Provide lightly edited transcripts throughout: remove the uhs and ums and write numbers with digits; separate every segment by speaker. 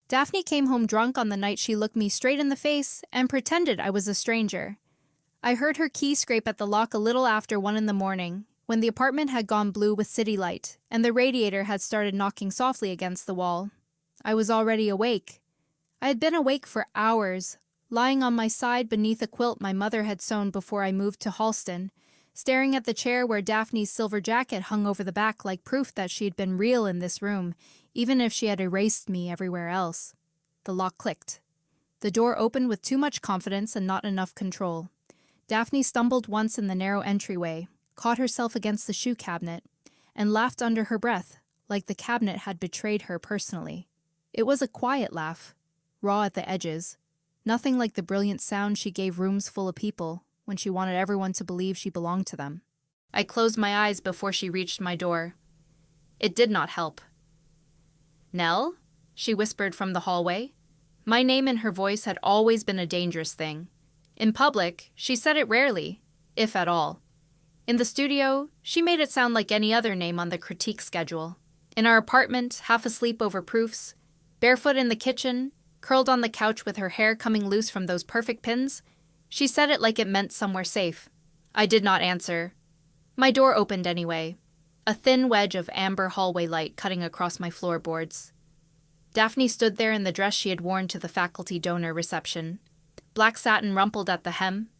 Speaker 1: Daphne came home drunk on the night she looked me straight in the face and pretended I was a stranger. I heard her key scrape at the lock a little after 1 in the morning, when the apartment had gone blue with city light, and the radiator had started knocking softly against the wall. I was already awake. I had been awake for hours, lying on my side beneath a quilt my mother had sewn before I moved to Halston, staring at the chair where Daphne's silver jacket hung over the back like proof that she had been real in this room, even if she had erased me everywhere else. The lock clicked. The door opened with too much confidence and not enough control. Daphne stumbled once in the narrow entryway, caught herself against the shoe cabinet, and laughed under her breath, like the cabinet had betrayed her personally. It was a quiet laugh, raw at the edges, nothing like the brilliant sound she gave rooms full of people when she wanted everyone to believe she belonged to them. I closed my eyes before she reached my door. It did not help. "Nell?" she whispered from the hallway. My name in her voice had always been a dangerous thing. In public, she said it rarely, if at all. In the studio, she made it sound like any other name on the critique schedule. In our apartment, half asleep over proofs, barefoot in the kitchen, curled on the couch with her hair coming loose from those perfect pins, she said it like it meant somewhere safe. I did not answer. My door opened anyway, a thin wedge of amber hallway light cutting across my floorboards. Daphne stood there in the dress she had worn to the faculty donor reception. Black satin rumpled at the hem,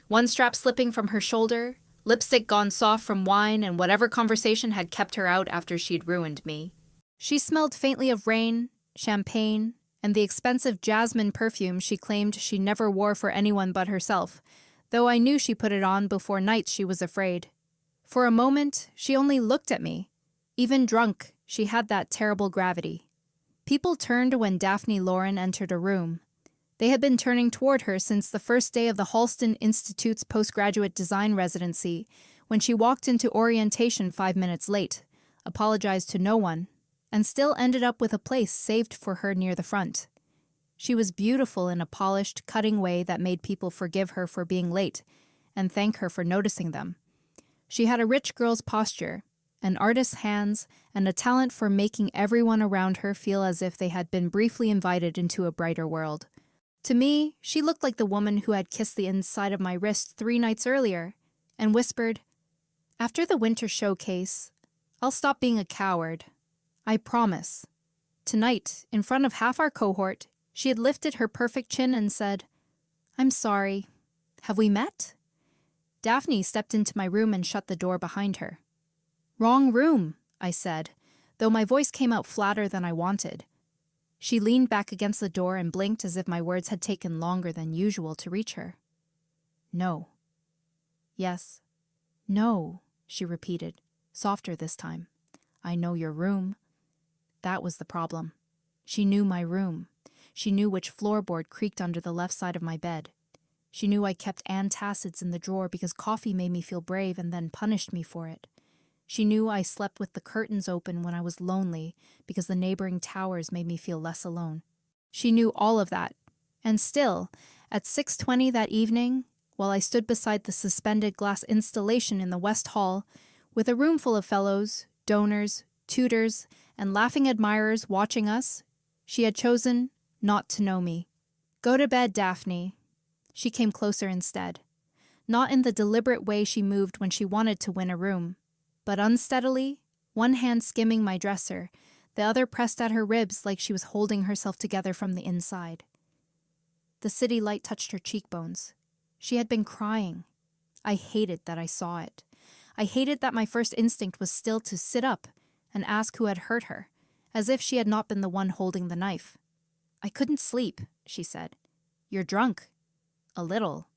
Speaker 1: one strap slipping from her shoulder, lipstick gone soft from wine and whatever conversation had kept her out after she'd ruined me. She smelled faintly of rain, champagne, and the expensive jasmine perfume she claimed she never wore for anyone but herself, though I knew she put it on before nights she was afraid. For a moment, she only looked at me. Even drunk, she had that terrible gravity. People turned when Daphne Lorren entered a room. They had been turning toward her since the first day of the Halston Institute's postgraduate design residency, when she walked into orientation 5 minutes late, apologized to no one, and still ended up with a place saved for her near the front. She was beautiful in a polished, cutting way that made people forgive her for being late and thank her for noticing them. She had a rich girl's posture, an artist's hands, and a talent for making everyone around her feel as if they had been briefly invited into a brighter world. To me, she looked like the woman who had kissed the inside of my wrist 3 nights earlier and whispered, "After the winter showcase, I'll stop being a coward. I promise." Tonight, in front of half our cohort, she had lifted her perfect chin and said, "I'm sorry. Have we met?" Daphne stepped into my room and shut the door behind her. "Wrong room," I said, though my voice came out flatter than I wanted. She leaned back against the door and blinked as if my words had taken longer than usual to reach her. "No." "Yes." "No," she repeated, softer this time. "I know your room." That was the problem. She knew my room. She knew which floorboard creaked under the left side of my bed. She knew I kept antacids in the drawer because coffee made me feel brave and then punished me for it. She knew I slept with the curtains open when I was lonely because the neighboring towers made me feel less alone. She knew all of that. And still, at 6:20 that evening, while I stood beside the suspended glass installation in the West Hall, with a room full of fellows, donors, tutors, and laughing admirers watching us, she had chosen not to know me. "Go to bed, Daphne." She came closer instead. Not in the deliberate way she moved when she wanted to win a room, but unsteadily, one hand skimming my dresser, the other pressed at her ribs like she was holding herself together from the inside. The city light touched her cheekbones. She had been crying. I hated that I saw it. I hated that my first instinct was still to sit up and ask who had hurt her, as if she had not been the one holding the knife. "I couldn't sleep," she said. "You're drunk." "A little.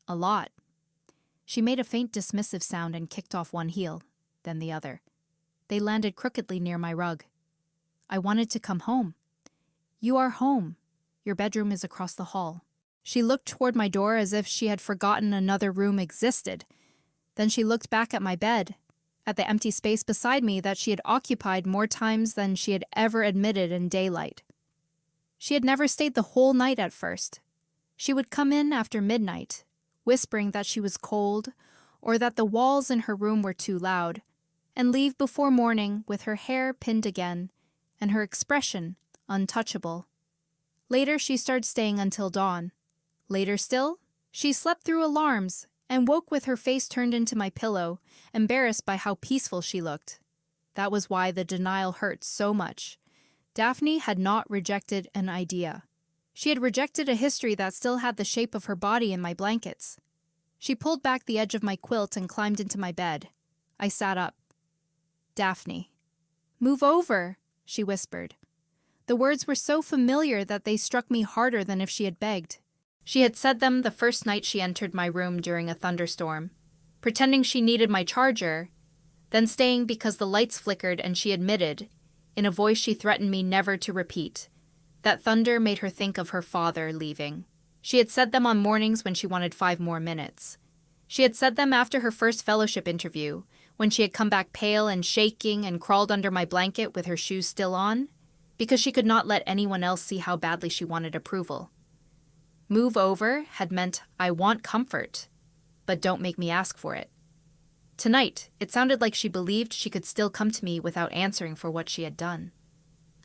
Speaker 1: A lot." She made a faint dismissive sound and kicked off one heel, then the other. They landed crookedly near my rug. "I wanted to come home." "You are home. Your bedroom is across the hall." She looked toward my door as if she had forgotten another room existed. Then she looked back at my bed, at the empty space beside me that she had occupied more times than she had ever admitted in daylight. She had never stayed the whole night at first. She would come in after midnight, whispering that she was cold or that the walls in her room were too loud, and leave before morning with her hair pinned again and her expression untouchable. Later, she started staying until dawn. Later still, she slept through alarms and woke with her face turned into my pillow, embarrassed by how peaceful she looked. That was why the denial hurt so much. Daphne had not rejected an idea. She had rejected a history that still had the shape of her body in my blankets. She pulled back the edge of my quilt and climbed into my bed. I sat up. "Daphne." "Move over," she whispered. The words were so familiar that they struck me harder than if she had begged. She had said them the first night she entered my room during a thunderstorm, pretending she needed my charger, then staying because the lights flickered and she admitted, in a voice she threatened me never to repeat, that thunder made her think of her father leaving. She had said them on mornings when she wanted 5 more minutes. She had said them after her first fellowship interview, when she had come back pale and shaking and crawled under my blanket with her shoes still on, because she could not let anyone else see how badly she wanted approval. Move over had meant I want comfort, but don't make me ask for it. Tonight, it sounded like she believed she could still come to me without answering for what she had done.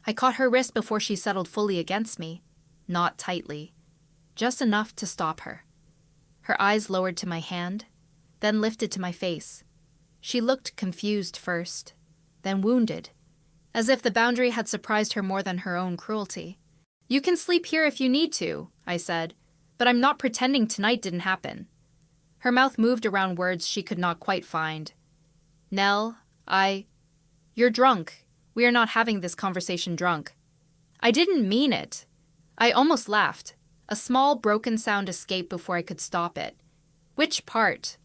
Speaker 1: I caught her wrist before she settled fully against me, not tightly, just enough to stop her. Her eyes lowered to my hand, then lifted to my face. She looked confused first, then wounded, as if the boundary had surprised her more than her own cruelty. "You can sleep here if you need to," I said, "but I'm not pretending tonight didn't happen." Her mouth moved around words she could not quite find. "Nell, You're drunk. We are not having this conversation drunk." I didn't mean it. I almost laughed. A small, broken sound escaped before I could stop it. Which part?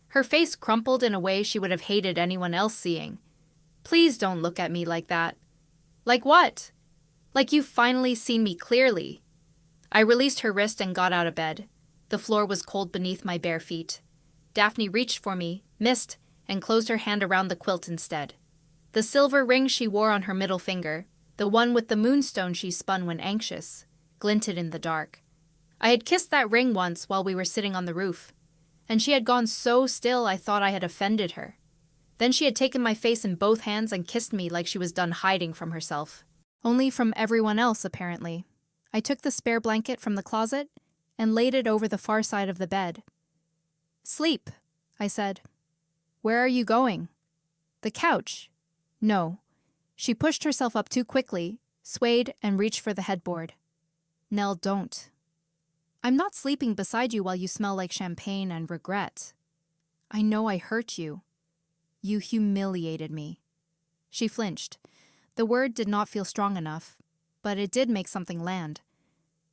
Speaker 1: Her face crumpled in a way she would have hated anyone else seeing. "Please don't look at me like that." "Like what?" "Like you've finally seen me clearly." I released her wrist and got out of bed. The floor was cold beneath my bare feet. Daphne reached for me, missed, and closed her hand around the quilt instead. The silver ring she wore on her middle finger, the one with the moonstone she spun when anxious, glinted in the dark. I had kissed that ring once while we were sitting on the roof, and she had gone so still I thought I had offended her. Then she had taken my face in both hands and kissed me like she was done hiding from herself. Only from everyone else, apparently. I took the spare blanket from the closet and laid it over the far side of the bed. "Sleep," I said. "Where are you going?" "The couch." "No." She pushed herself up too quickly, swayed, and reached for the headboard. "Nell, don't. I'm not sleeping beside you while you smell like champagne and regret. I know I hurt you. You humiliated me." She flinched. The word did not feel strong enough, but it did make something land.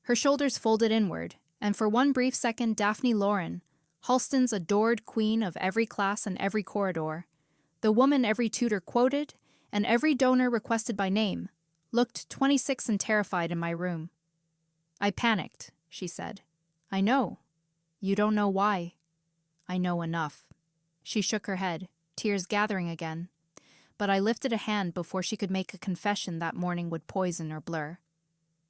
Speaker 1: Her shoulders folded inward, and for one brief second Daphne Lorren, Halston's adored queen of every class and every corridor, the woman every tutor quoted and every donor requested by name, looked 26 and terrified in my room. "I panicked," she said. "I know. You don't know why. I know enough." She shook her head, tears gathering again, but I lifted a hand before she could make a confession that morning would poison or blur.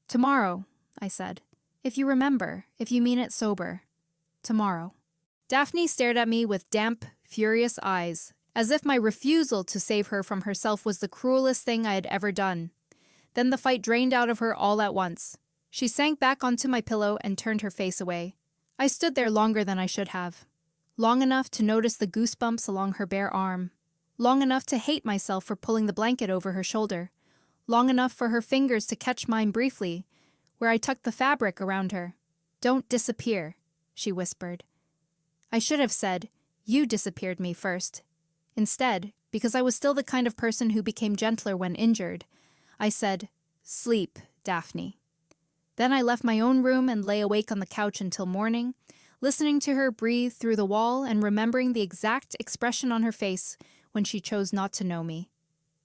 Speaker 1: "Tomorrow," I said. "If you remember, if you mean it sober. Tomorrow." Daphne stared at me with damp, furious eyes, as if my refusal to save her from herself was the cruelest thing I had ever done. Then the fight drained out of her all at once. She sank back onto my pillow and turned her face away. I stood there longer than I should have. Long enough to notice the goosebumps along her bare arm. Long enough to hate myself for pulling the blanket over her shoulder. Long enough for her fingers to catch mine briefly, where I tucked the fabric around her. "Don't disappear," she whispered. I should have said, "You disappeared me first." Instead, because I was still the kind of person who became gentler when injured, I said, "Sleep, Daphne." Then I left my own room and lay awake on the couch until morning, listening to her breathe through the wall and remembering the exact expression on her face when she chose not to know me.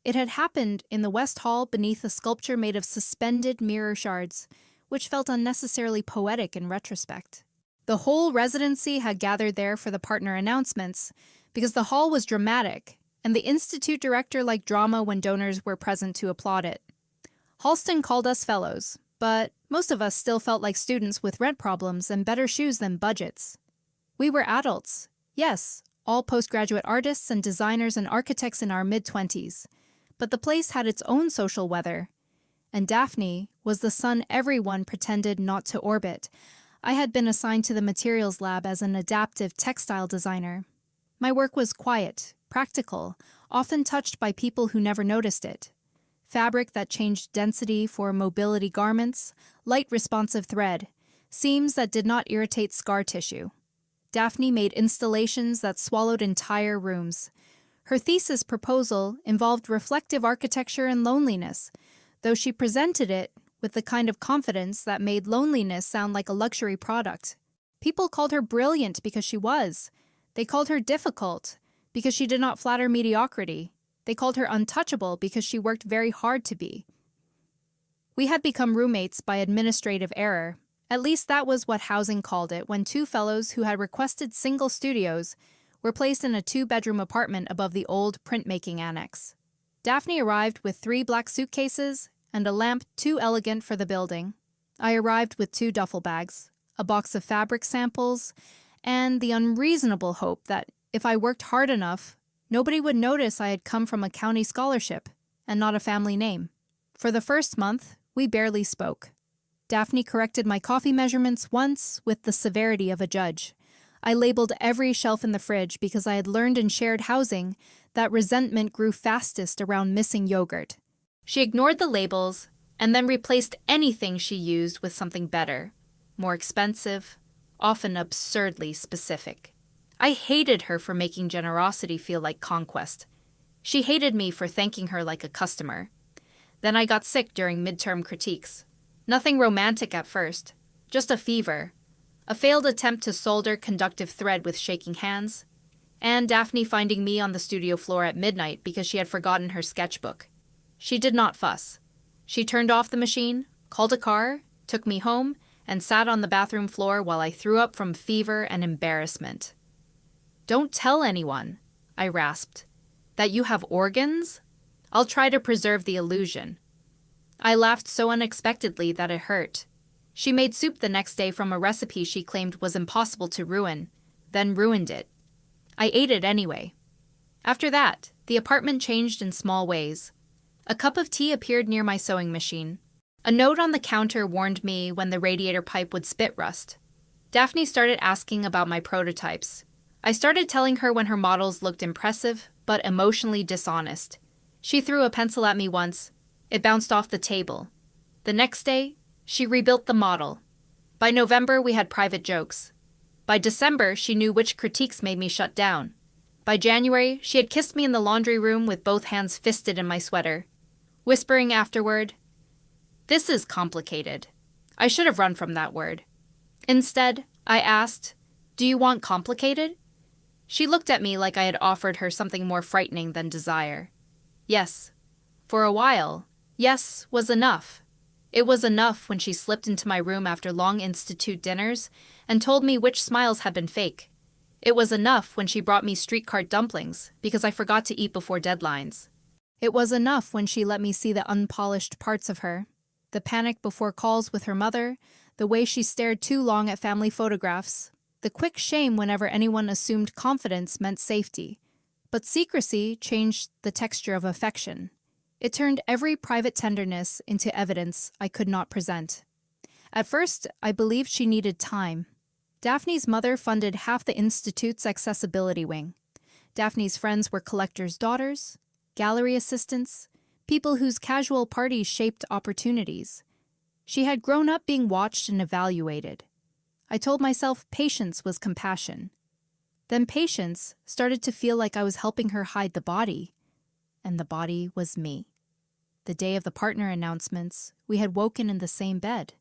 Speaker 1: It had happened in the West Hall beneath a sculpture made of suspended mirror shards, which felt unnecessarily poetic in retrospect. The whole residency had gathered there for the partner announcements, because the hall was dramatic, and the institute director liked drama when donors were present to applaud it. Halston called us fellows, but most of us still felt like students with rent problems and better shoes than budgets. We were adults, yes, all postgraduate artists and designers and architects in our mid-20s, but the place had its own social weather, and Daphne was the sun everyone pretended not to orbit. I had been assigned to the materials lab as an adaptive textile designer. My work was quiet, practical, often touched by people who never noticed it. Fabric that changed density for mobility garments, light responsive thread, seams that did not irritate scar tissue. Daphne made installations that swallowed entire rooms. Her thesis proposal involved reflective architecture and loneliness, though she presented it with the kind of confidence that made loneliness sound like a luxury product. People called her brilliant because she was. They called her difficult because she did not flatter mediocrity. They called her untouchable because she worked very hard to be. We had become roommates by administrative error. At least that was what housing called it when two fellows who had requested single studios were placed in a 2-bedroom apartment above the old printmaking annex. Daphne arrived with 3 black suitcases and a lamp too elegant for the building. I arrived with 2 duffel bags, a box of fabric samples, and the unreasonable hope that if I worked hard enough, nobody would notice I had come from a county scholarship and not a family name. For the first month, we barely spoke. Daphne corrected my coffee measurements once with the severity of a judge. I labeled every shelf in the fridge because I had learned in shared housing that resentment grew fastest around missing yogurt. She ignored the labels and then replaced anything she used with something better, more expensive, often absurdly specific. I hated her for making generosity feel like conquest. She hated me for thanking her like a customer. Then I got sick during midterm critiques. Nothing romantic at first, just a fever, a failed attempt to solder conductive thread with shaking hands, and Daphne finding me on the studio floor at midnight because she had forgotten her sketchbook. She did not fuss. She turned off the machine, called a car, took me home, and sat on the bathroom floor while I threw up from fever and embarrassment. "Don't tell anyone," I rasped, "that you have organs? I'll try to preserve the illusion." I laughed so unexpectedly that it hurt. She made soup the next day from a recipe she claimed was impossible to ruin, then ruined it. I ate it anyway. After that, the apartment changed in small ways. A cup of tea appeared near my sewing machine. A note on the counter warned me when the radiator pipe would spit rust. Daphne started asking about my prototypes. I started telling her when her models looked impressive, but emotionally dishonest. She threw a pencil at me once. It bounced off the table. The next day, she rebuilt the model. By November, we had private jokes. By December, she knew which critiques made me shut down. By January, she had kissed me in the laundry room with both hands fisted in my sweater, whispering afterward, "This is complicated." I should have run from that word. Instead, I asked, "Do you want complicated?" She looked at me like I had offered her something more frightening than desire. Yes. For a while, yes was enough. It was enough when she slipped into my room after long institute dinners and told me which smiles had been fake. It was enough when she brought me streetcar dumplings because I forgot to eat before deadlines. It was enough when she let me see the unpolished parts of her, the panic before calls with her mother, the way she stared too long at family photographs, the quick shame whenever anyone assumed confidence meant safety. But secrecy changed the texture of affection. It turned every private tenderness into evidence I could not present. At first, I believed she needed time. Daphne's mother funded half the Institute's accessibility wing. Daphne's friends were collectors' daughters, gallery assistants, people whose casual parties shaped opportunities. She had grown up being watched and evaluated. I told myself patience was compassion. Then patience started to feel like I was helping her hide the body, and the body was me. The day of the partner announcements, we had woken in the same bed.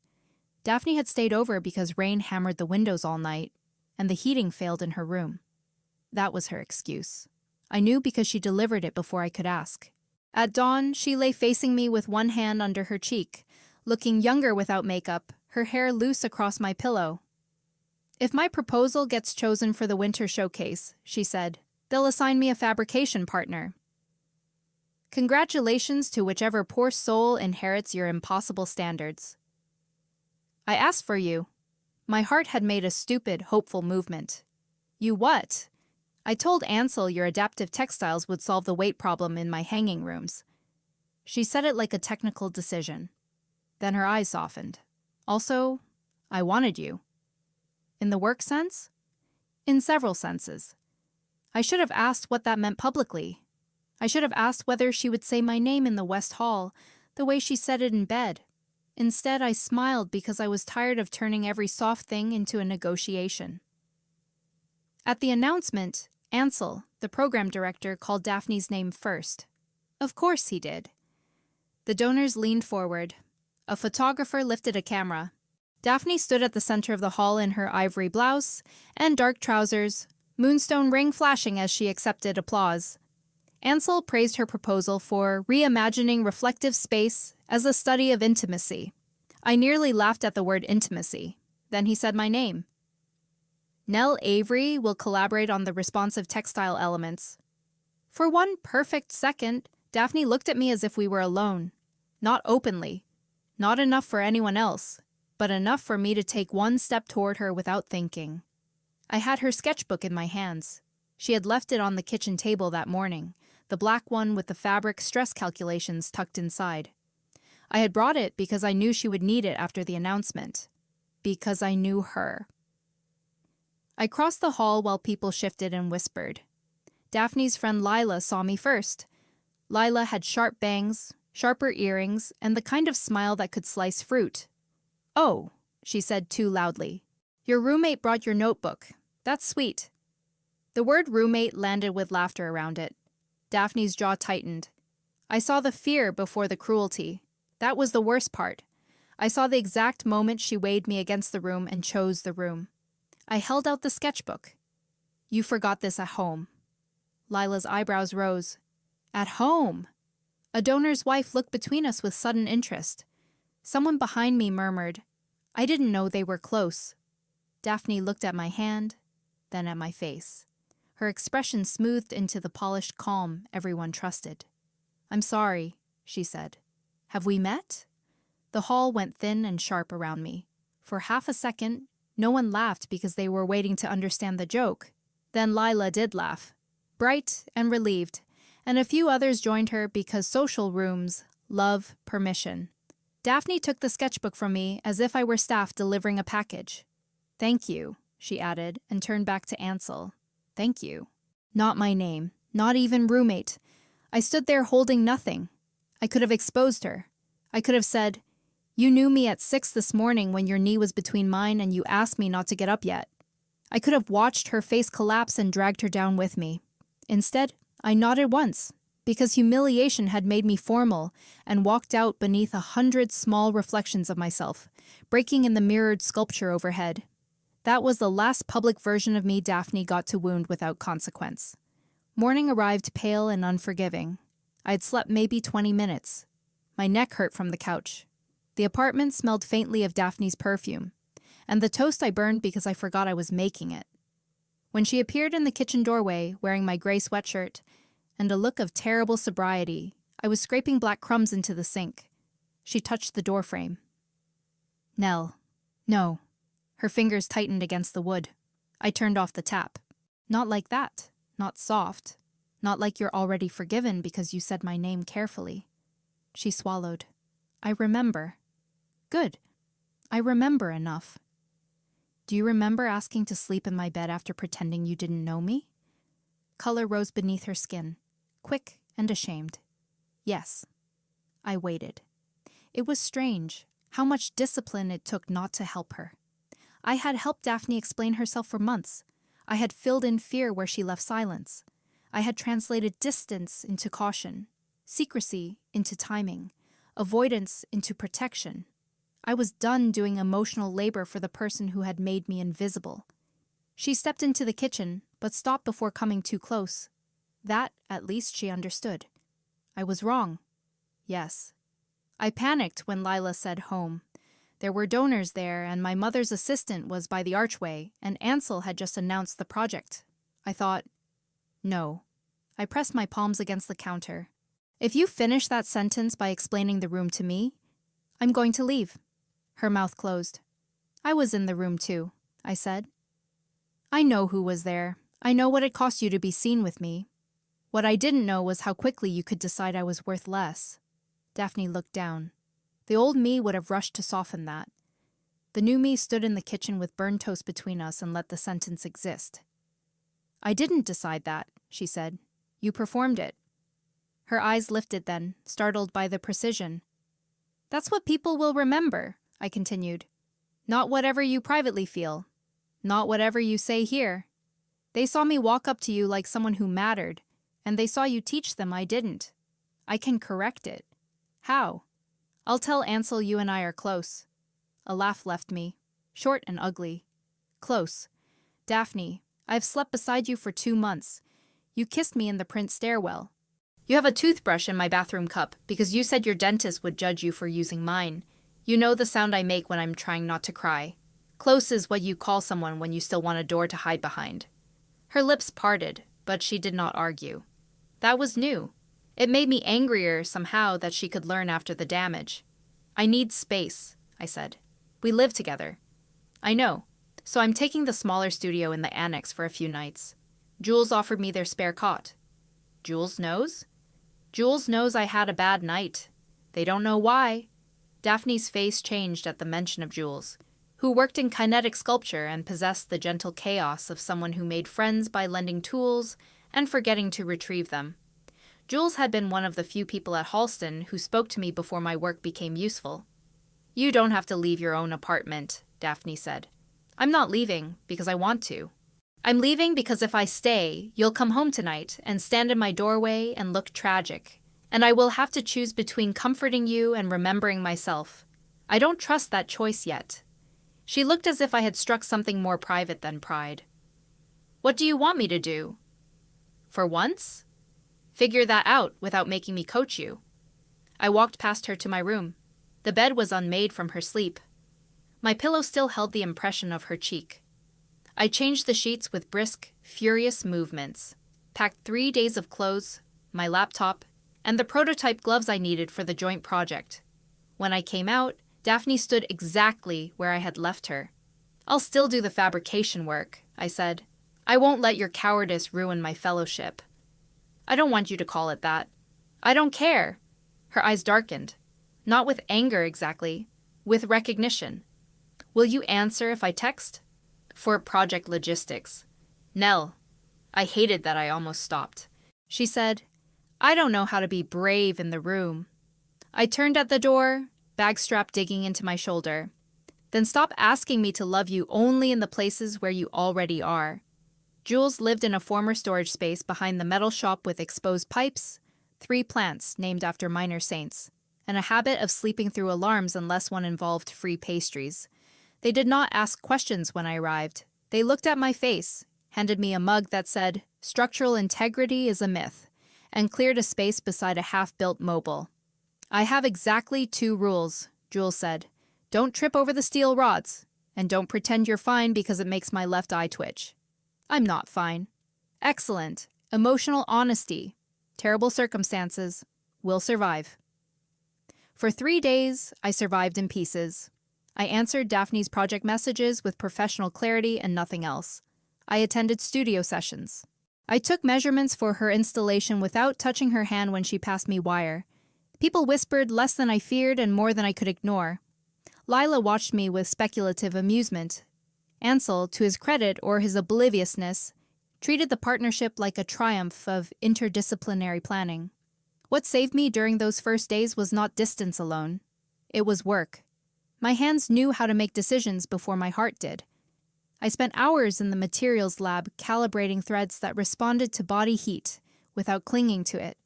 Speaker 1: Daphne had stayed over because rain hammered the windows all night, and the heating failed in her room. That was her excuse. I knew because she delivered it before I could ask. At dawn, she lay facing me with one hand under her cheek, looking younger without makeup, her hair loose across my pillow. "If my proposal gets chosen for the winter showcase," she said, "they'll assign me a fabrication partner." Congratulations to whichever poor soul inherits your impossible standards. I asked for you. My heart had made a stupid, hopeful movement. You what? I told Ansel your adaptive textiles would solve the weight problem in my hanging rooms. She said it like a technical decision. Then her eyes softened. Also, I wanted you. In the work sense? In several senses. I should have asked what that meant publicly. I should have asked whether she would say my name in the West Hall, the way she said it in bed. Instead, I smiled because I was tired of turning every soft thing into a negotiation. At the announcement, Ansel, the program director, called Daphne's name first. Of course he did. The donors leaned forward. A photographer lifted a camera. Daphne stood at the center of the hall in her ivory blouse and dark trousers, moonstone ring flashing as she accepted applause. Ansel praised her proposal for reimagining reflective space as a study of intimacy. I nearly laughed at the word intimacy. Then he said my name. Nell Avery will collaborate on the responsive textile elements. For one perfect second, Daphne looked at me as if we were alone. Not openly. Not enough for anyone else, but enough for me to take one step toward her without thinking. I had her sketchbook in my hands. She had left it on the kitchen table that morning, the black one with the fabric stress calculations tucked inside. I had brought it because I knew she would need it after the announcement. Because I knew her. I crossed the hall while people shifted and whispered. Daphne's friend Lila saw me first. Lila had sharp bangs, sharper earrings, and the kind of smile that could slice fruit. "Oh," she said too loudly. "Your roommate brought your notebook. That's sweet." The word roommate landed with laughter around it. Daphne's jaw tightened. I saw the fear before the cruelty. That was the worst part. I saw the exact moment she weighed me against the room and chose the room. I held out the sketchbook. "You forgot this at home." Lila's eyebrows rose. At home? A donor's wife looked between us with sudden interest. Someone behind me murmured, "I didn't know they were close." Daphne looked at my hand, then at my face. Her expression smoothed into the polished calm everyone trusted. "I'm sorry," she said. "Have we met?" The hall went thin and sharp around me. For half a second, no one laughed because they were waiting to understand the joke. Then Lila did laugh, bright and relieved, and a few others joined her because social rooms love permission. Daphne took the sketchbook from me as if I were staff delivering a package. "Thank you," she added, and turned back to Ansel. "Thank you." Not my name, not even roommate. I stood there holding nothing. I could have exposed her. I could have said, "You knew me at 6 this morning when your knee was between mine and you asked me not to get up yet." I could have watched her face collapse and dragged her down with me. Instead, I nodded once, because humiliation had made me formal, and walked out beneath 100 small reflections of myself, breaking in the mirrored sculpture overhead. That was the last public version of me Daphne got to wound without consequence. Morning arrived pale and unforgiving. I had slept maybe 20 minutes. My neck hurt from the couch. The apartment smelled faintly of Daphne's perfume, and the toast I burned because I forgot I was making it. When she appeared in the kitchen doorway, wearing my gray sweatshirt, and a look of terrible sobriety, I was scraping black crumbs into the sink. She touched the doorframe. "Nell." "No." Her fingers tightened against the wood. I turned off the tap. "Not like that. Not soft. Not like you're already forgiven because you said my name carefully." She swallowed. "I remember." "Good. I remember enough." "Do you remember asking to sleep in my bed after pretending you didn't know me?" Color rose beneath her skin, quick and ashamed. "Yes." I waited. It was strange how much discipline it took not to help her. I had helped Daphne explain herself for months. I had filled in fear where she left silence. I had translated distance into caution, secrecy into timing, avoidance into protection. I was done doing emotional labor for the person who had made me invisible. She stepped into the kitchen, but stopped before coming too close. That, at least, she understood. I was wrong. Yes. I panicked when Lila said home. There were donors there, and my mother's assistant was by the archway, and Ansel had just announced the project. I thought, no. I pressed my palms against the counter. If you finish that sentence by explaining the room to me, I'm going to leave. Her mouth closed. I was in the room too, I said. I know who was there. I know what it cost you to be seen with me. What I didn't know was how quickly you could decide I was worth less. Daphne looked down. The old me would have rushed to soften that. The new me stood in the kitchen with burned toast between us and let the sentence exist. "I didn't decide that," she said. "You performed it." Her eyes lifted then, startled by the precision. "That's what people will remember," I continued. "Not whatever you privately feel. Not whatever you say here. They saw me walk up to you like someone who mattered, and they saw you teach them I didn't. I can correct it. How? I'll tell Ansel you and I are close." A laugh left me, short and ugly. "Close. Daphne, I've slept beside you for 2 months. You kissed me in the print stairwell. You have a toothbrush in my bathroom cup because you said your dentist would judge you for using mine. You know the sound I make when I'm trying not to cry. Close is what you call someone when you still want a door to hide behind." Her lips parted, but she did not argue. That was new. It made me angrier somehow that she could learn after the damage. "I need space," I said. "We live together." "I know. So I'm taking the smaller studio in the annex for a few nights. Jules offered me their spare cot." "Jules knows?" "Jules knows I had a bad night. They don't know why." Daphne's face changed at the mention of Jules, who worked in kinetic sculpture and possessed the gentle chaos of someone who made friends by lending tools and forgetting to retrieve them. Jules had been one of the few people at Halston who spoke to me before my work became useful. "You don't have to leave your own apartment," Daphne said. "I'm not leaving because I want to. I'm leaving because if I stay, you'll come home tonight and stand in my doorway and look tragic, and I will have to choose between comforting you and remembering myself. I don't trust that choice yet." She looked as if I had struck something more private than pride. "What do you want me to do?" "For once?" "Figure that out without making me coach you." I walked past her to my room. The bed was unmade from her sleep. My pillow still held the impression of her cheek. I changed the sheets with brisk, furious movements, packed 3 days of clothes, my laptop, and the prototype gloves I needed for the joint project. When I came out, Daphne stood exactly where I had left her. "I'll still do the fabrication work," I said. "I won't let your cowardice ruin my fellowship." "I don't want you to call it that." "I don't care." Her eyes darkened. Not with anger exactly, with recognition. "Will you answer if I text?" "For project logistics." "Nell." I hated that I almost stopped. She said, "I don't know how to be brave in the room." I turned at the door, bag strap digging into my shoulder. "Then stop asking me to love you only in the places where you already are." Jules lived in a former storage space behind the metal shop with exposed pipes, 3 plants named after minor saints, and a habit of sleeping through alarms unless one involved free pastries. They did not ask questions when I arrived. They looked at my face, handed me a mug that said, "Structural integrity is a myth," and cleared a space beside a half-built mobile. "I have exactly 2 rules," Jules said. "Don't trip over the steel rods, and don't pretend you're fine because it makes my left eye twitch." I'm not fine. Excellent. Emotional honesty. Terrible circumstances. Will survive. For 3 days, I survived in pieces. I answered Daphne's project messages with professional clarity and nothing else. I attended studio sessions. I took measurements for her installation without touching her hand when she passed me wire. People whispered less than I feared and more than I could ignore. Lila watched me with speculative amusement. Ansel, to his credit or his obliviousness, treated the partnership like a triumph of interdisciplinary planning. What saved me during those first days was not distance alone. It was work. My hands knew how to make decisions before my heart did. I spent hours in the materials lab calibrating threads that responded to body heat without clinging to it,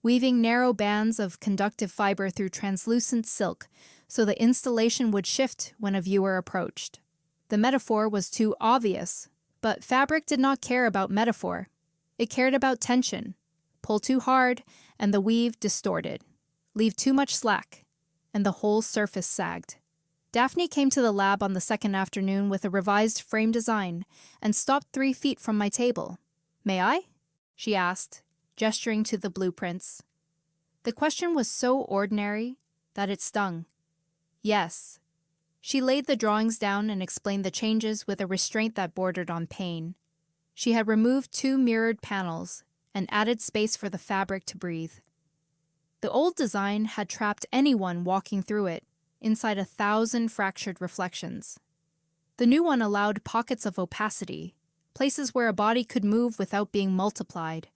Speaker 1: weaving narrow bands of conductive fiber through translucent silk so the installation would shift when a viewer approached. The metaphor was too obvious, but fabric did not care about metaphor. It cared about tension. Pull too hard, and the weave distorted. Leave too much slack, and the whole surface sagged. Daphne came to the lab on the second afternoon with a revised frame design and stopped 3 feet from my table. "May I?" she asked, gesturing to the blueprints. The question was so ordinary that it stung. Yes. She laid the drawings down and explained the changes with a restraint that bordered on pain. She had removed 2 mirrored panels and added space for the fabric to breathe. The old design had trapped anyone walking through it inside 1,000 fractured reflections. The new one allowed pockets of opacity, places where a body could move without being multiplied.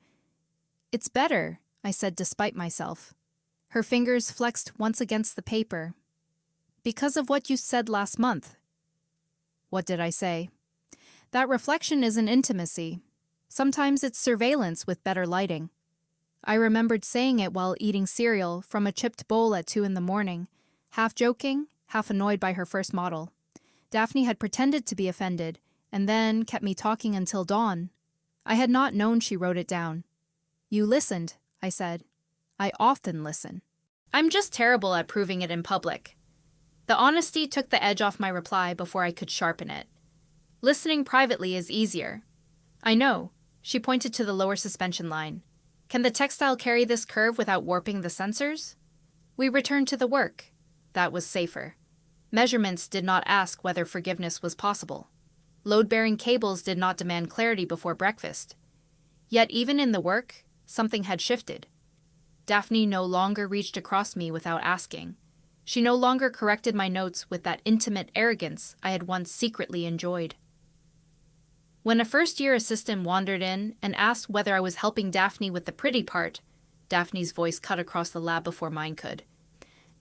Speaker 1: "It's better," I said despite myself. Her fingers flexed once against the paper. "Because of what you said last month." What did I say? That reflection isn't intimacy. Sometimes it's surveillance with better lighting. I remembered saying it while eating cereal from a chipped bowl at 2 a.m, half joking, half annoyed by her first model. Daphne had pretended to be offended, and then kept me talking until dawn. I had not known she wrote it down. "You listened," I said. "I often listen. I'm just terrible at proving it in public." The honesty took the edge off my reply before I could sharpen it. "Listening privately is easier." "I know." She pointed to the lower suspension line. "Can the textile carry this curve without warping the sensors?" We returned to the work. That was safer. Measurements did not ask whether forgiveness was possible. Load-bearing cables did not demand clarity before breakfast. Yet even in the work, something had shifted. Daphne no longer reached across me without asking. She no longer corrected my notes with that intimate arrogance I had once secretly enjoyed. When a first-year assistant wandered in and asked whether I was helping Daphne with the pretty part, Daphne's voice cut across the lab before mine could.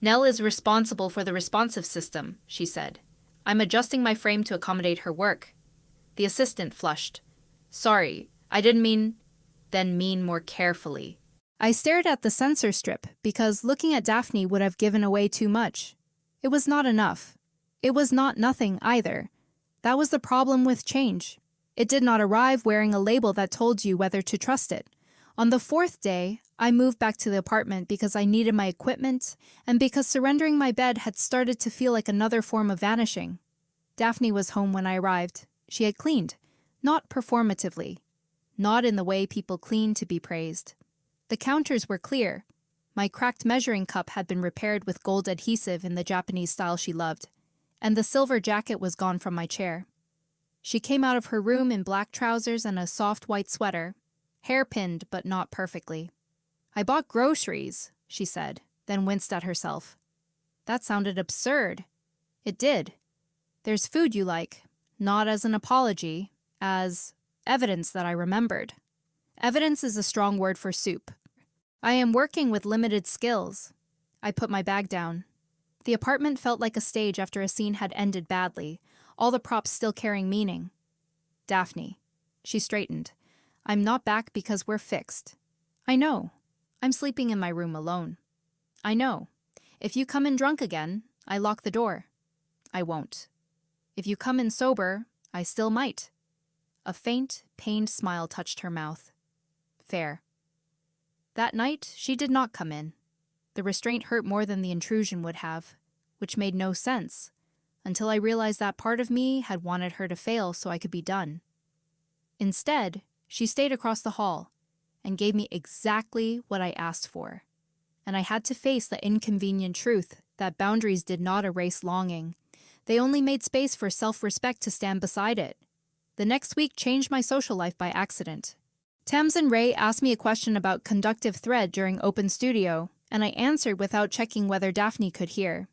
Speaker 1: "Nell is responsible for the responsive system," she said. "I'm adjusting my frame to accommodate her work." The assistant flushed. "Sorry, I didn't mean..." "Then mean more carefully." I stared at the sensor strip because looking at Daphne would have given away too much. It was not enough. It was not nothing either. That was the problem with change. It did not arrive wearing a label that told you whether to trust it. On the 4th day, I moved back to the apartment because I needed my equipment and because surrendering my bed had started to feel like another form of vanishing. Daphne was home when I arrived. She had cleaned, not performatively, not in the way people clean to be praised. The counters were clear. My cracked measuring cup had been repaired with gold adhesive in the Japanese style she loved, and the silver jacket was gone from my chair. She came out of her room in black trousers and a soft white sweater, hair-pinned but not perfectly. "I bought groceries," she said, then winced at herself. That sounded absurd. It did. "There's food you like," not as an apology, as evidence that I remembered. Evidence is a strong word for soup. I am working with limited skills. I put my bag down. The apartment felt like a stage after a scene had ended badly, all the props still carrying meaning. "Daphne." She straightened. "I'm not back because we're fixed." "I know. I'm sleeping in my room alone." "I know. If you come in drunk again, I lock the door." "I won't." "If you come in sober, I still might." A faint, pained smile touched her mouth. "Fair." That night, she did not come in. The restraint hurt more than the intrusion would have, which made no sense, until I realized that part of me had wanted her to fail so I could be done. Instead, she stayed across the hall and gave me exactly what I asked for, and I had to face the inconvenient truth that boundaries did not erase longing. They only made space for self-respect to stand beside it. The next week changed my social life by accident. Tamsin asked me a question about conductive thread during Open Studio, and I answered without checking whether Daphne could hear.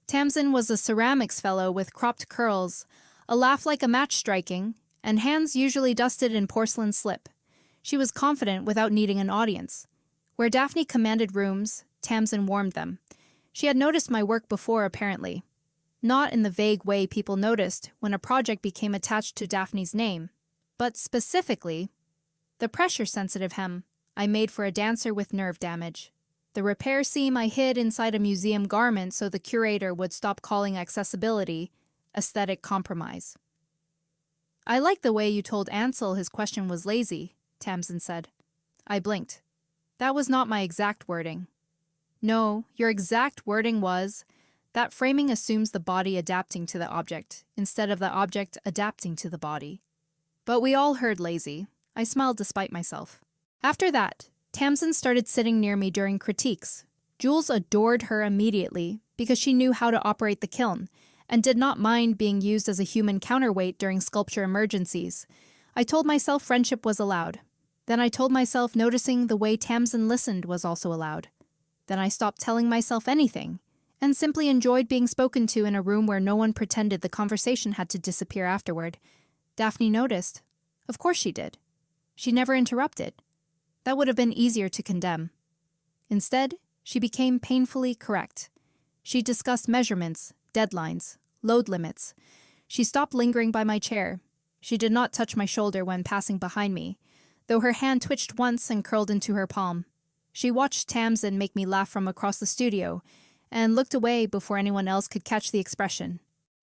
Speaker 1: Tamsin was a ceramics fellow with cropped curls, a laugh like a match striking, and hands usually dusted in porcelain slip. She was confident without needing an audience. Where Daphne commanded rooms, Tamsin warmed them. She had noticed my work before, apparently. Not in the vague way people noticed when a project became attached to Daphne's name, but specifically, the pressure-sensitive hem I made for a dancer with nerve damage. The repair seam I hid inside a museum garment so the curator would stop calling accessibility aesthetic compromise. "I like the way you told Ansel his question was lazy," Tamsin said. I blinked. "That was not my exact wording." "No, your exact wording was, that framing assumes the body adapting to the object, instead of the object adapting to the body." But we all heard lazy. I smiled despite myself. After that, Tamsin started sitting near me during critiques. Jules adored her immediately because she knew how to operate the kiln and did not mind being used as a human counterweight during sculpture emergencies. I told myself friendship was allowed. Then I told myself noticing the way Tamsin listened was also allowed. Then I stopped telling myself anything, and simply enjoyed being spoken to in a room where no one pretended the conversation had to disappear afterward. Daphne noticed. Of course she did. She never interrupted. That would have been easier to condemn. Instead, she became painfully correct. She discussed measurements, deadlines, load limits. She stopped lingering by my chair. She did not touch my shoulder when passing behind me, though her hand twitched once and curled into her palm. She watched Tamsin make me laugh from across the studio, and looked away before anyone else could catch the expression.